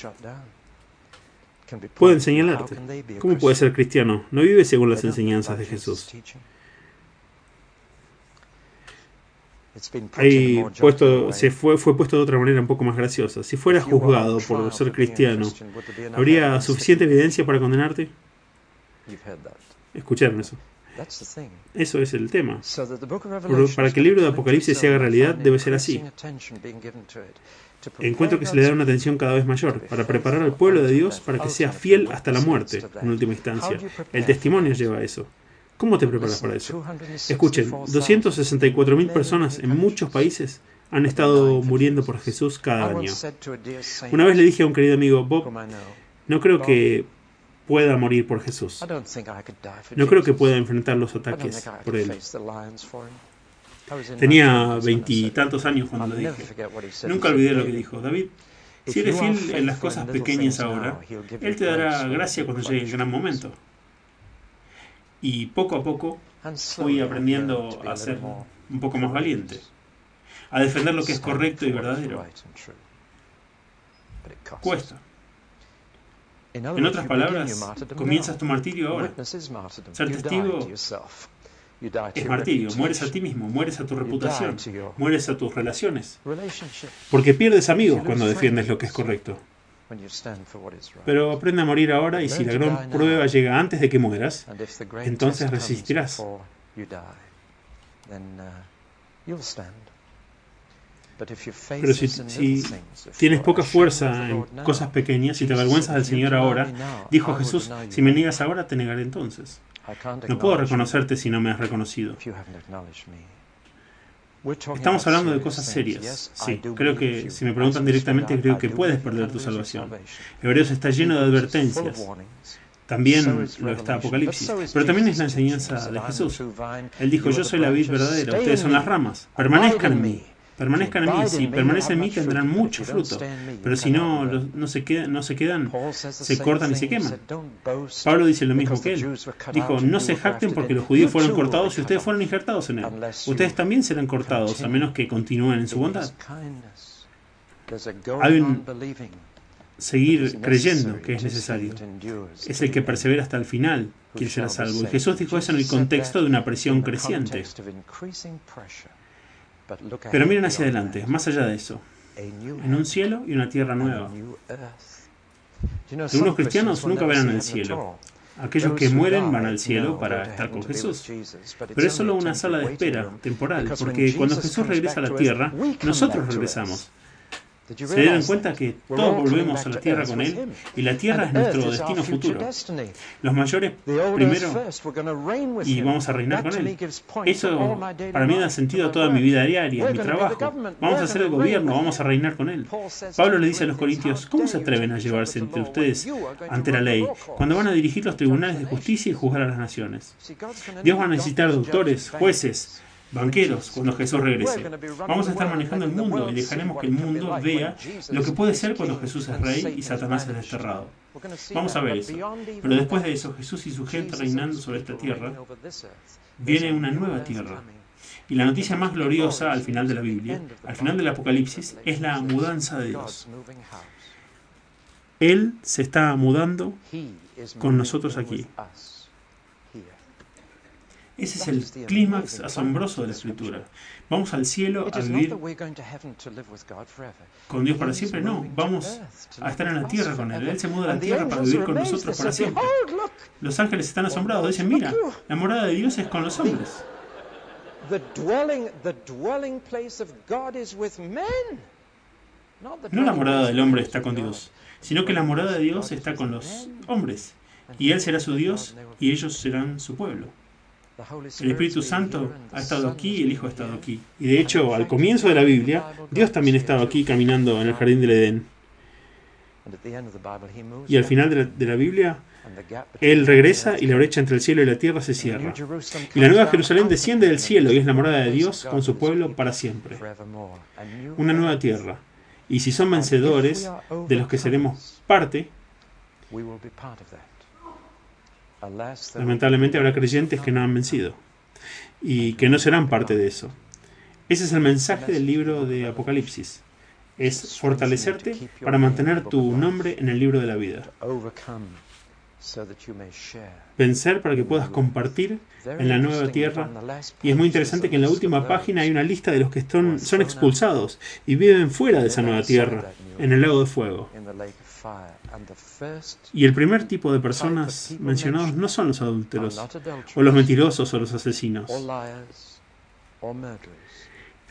Pueden señalarte. ¿Cómo puedes ser cristiano? No vives según las enseñanzas de Jesús. Fue puesto de otra manera un poco más graciosa. Si fueras juzgado por ser cristiano, ¿habría suficiente evidencia para condenarte? ¿Escucharon eso? Eso es el tema. Para que el libro de Apocalipsis se haga realidad, debe ser así. Encuentro que se le da una atención cada vez mayor para preparar al pueblo de Dios para que sea fiel hasta la muerte, en última instancia. El testimonio lleva a eso. ¿Cómo te preparas para eso? Escuchen, 264.000 personas en muchos países han estado muriendo por Jesús cada año. Una vez le dije a un querido amigo, Bob, no creo que pueda morir por Jesús. No creo que pueda enfrentar los ataques por él. Tenía 20 y tantos años cuando lo dije. Nunca olvidé lo que dijo. David, si eres fiel en las cosas pequeñas ahora, Él te dará gracia cuando llegue el gran momento. Y poco a poco fui aprendiendo a ser un poco más valiente, a defender lo que es correcto y verdadero. Cuesta. En otras palabras, comienzas tu martirio ahora. Ser testigo es martirio. Mueres a ti mismo, mueres a tu reputación, mueres a tus relaciones. Porque pierdes amigos cuando defiendes lo que es correcto. Pero aprende a morir ahora, y si la gran prueba llega antes de que mueras, entonces resistirás. Pero si tienes poca fuerza en cosas pequeñas, si te avergüenzas del Señor ahora, dijo Jesús, si me niegas ahora, te negaré entonces. No puedo reconocerte si no me has reconocido. Estamos hablando de cosas serias. Sí, creo que, si me preguntan directamente, creo que puedes perder tu salvación. Hebreos está lleno de advertencias. También lo está Apocalipsis. Pero también es la enseñanza de Jesús. Él dijo, yo soy la vid verdadera, ustedes son las ramas. Permanezcan en mí. Permanezcan en mí. Si permanecen en mí, tendrán mucho fruto. Pero si no se quedan, se cortan y se queman. Pablo dice lo mismo que él. Dijo, no se jacten porque los judíos fueron cortados y ustedes fueron injertados en él. Ustedes también serán cortados, a menos que continúen en su bondad. Hay un seguir creyendo que es necesario. Es el que persevera hasta el final quien será salvo. Y Jesús dijo eso en el contexto de una presión creciente. Pero miren hacia adelante, más allá de eso, en un cielo y una tierra nueva. Algunos cristianos nunca verán el cielo. Aquellos que mueren van al cielo para estar con Jesús. Pero es solo una sala de espera temporal, porque cuando Jesús regresa a la tierra, nosotros regresamos. ¿Se dieron cuenta que todos volvemos a la tierra con Él? Y la tierra es nuestro destino futuro. Los mayores primero, y vamos a reinar con Él. Eso para mí da sentido a toda mi vida diaria, mi trabajo. Vamos a hacer el gobierno, vamos a reinar con Él. Pablo le dice a los corintios, ¿cómo se atreven a llevarse entre ustedes ante la ley cuando van a dirigir los tribunales de justicia y juzgar a las naciones? Dios va a necesitar doctores, jueces, banqueros cuando Jesús regrese. Vamos a estar manejando el mundo y dejaremos que el mundo vea lo que puede ser cuando Jesús es rey y Satanás es desterrado. Vamos a ver eso. Pero después de eso, Jesús y su gente reinando sobre esta tierra, viene una nueva tierra. Y la noticia más gloriosa al final de la Biblia, al final del Apocalipsis, es la mudanza de Dios. Él se está mudando con nosotros aquí. Ese es el clímax asombroso de la Escritura. ¿Vamos al cielo a vivir con Dios para siempre? No, vamos a estar en la tierra con Él. Él se muda a la tierra para vivir con nosotros para siempre. Los ángeles están asombrados. Dicen, mira, la morada de Dios es con los hombres. No la morada del hombre está con Dios, sino que la morada de Dios está con los hombres. Y Él será su Dios y ellos serán su pueblo. El Espíritu Santo ha estado aquí y el Hijo ha estado aquí. Y de hecho, al comienzo de la Biblia, Dios también estaba aquí caminando en el jardín del Edén. Y al final de la Biblia, Él regresa y la brecha entre el cielo y la tierra se cierra. Y la nueva Jerusalén desciende del cielo y es la morada de Dios con su pueblo para siempre. Una nueva tierra. Y si son vencedores, de los que seremos parte, lamentablemente habrá creyentes que no han vencido y que no serán parte de eso. Ese es el mensaje del libro de Apocalipsis. Es fortalecerte para mantener tu nombre en el libro de la vida. vencer para que puedas compartir en la nueva tierra. Y es muy interesante que en la última página hay una lista de los que son expulsados y viven fuera de esa nueva tierra, en el lago de fuego. Y el primer tipo de personas mencionados no son los adúlteros, o los mentirosos, o los asesinos.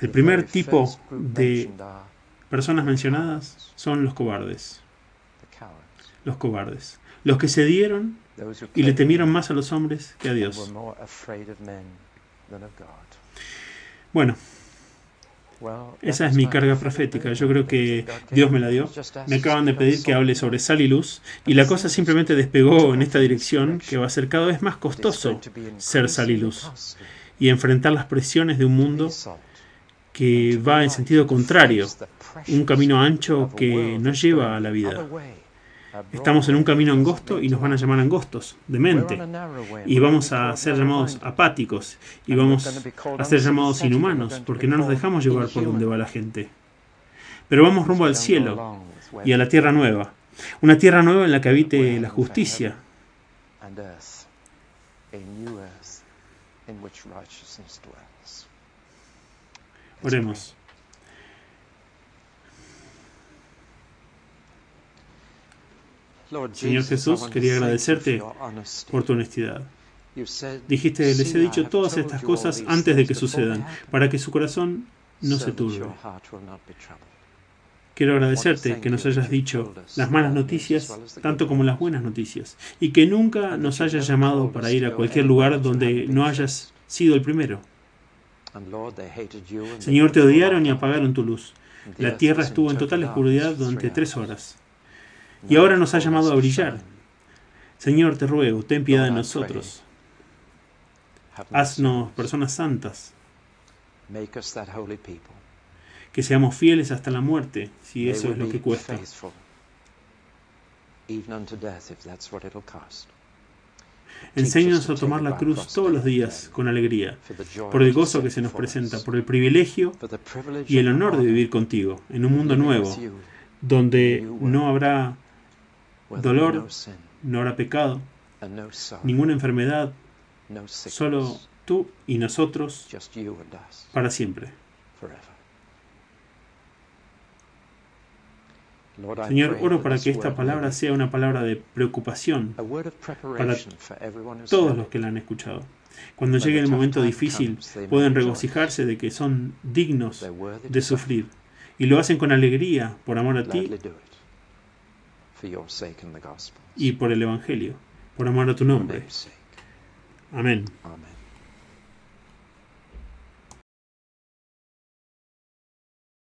El primer tipo de personas mencionadas son los cobardes. Los cobardes. Los que se dieron y le temieron más a los hombres que a Dios. Bueno, esa es mi carga profética. Yo creo que Dios me la dio. Me acaban de pedir que hable sobre sal y luz, y la cosa simplemente despegó en esta dirección, que va a ser cada vez más costoso ser sal y luz y enfrentar las presiones de un mundo que va en sentido contrario, un camino ancho que nos lleva a la vida. Estamos en un camino angosto y nos van a llamar angostos, de mente, y vamos a ser llamados apáticos, y vamos a ser llamados inhumanos, porque no nos dejamos llevar por donde va la gente. Pero vamos rumbo al cielo y a la tierra nueva, una tierra nueva en la que habite la justicia. Oremos. Señor Jesús, quería agradecerte por tu honestidad. Dijiste, les he dicho todas estas cosas antes de que sucedan, para que su corazón no se turbe. Quiero agradecerte que nos hayas dicho las malas noticias, tanto como las buenas noticias, y que nunca nos hayas llamado para ir a cualquier lugar donde no hayas sido el primero. Señor, te odiaron y apagaron tu luz. La tierra estuvo en total oscuridad durante 3 horas. Y ahora nos ha llamado a brillar. Señor, te ruego, ten piedad de nosotros. Haznos personas santas. Que seamos fieles hasta la muerte, si eso es lo que cuesta. Enséñanos a tomar la cruz todos los días con alegría, por el gozo que se nos presenta, por el privilegio y el honor de vivir contigo, en un mundo nuevo, donde no habrá dolor, no habrá pecado, ninguna enfermedad, solo tú y nosotros para siempre. Señor, oro para que esta palabra sea una palabra de preocupación para todos los que la han escuchado. Cuando llegue el momento difícil, pueden regocijarse de que son dignos de sufrir, y lo hacen con alegría por amor a ti y por el Evangelio, por amor a tu nombre. Amén.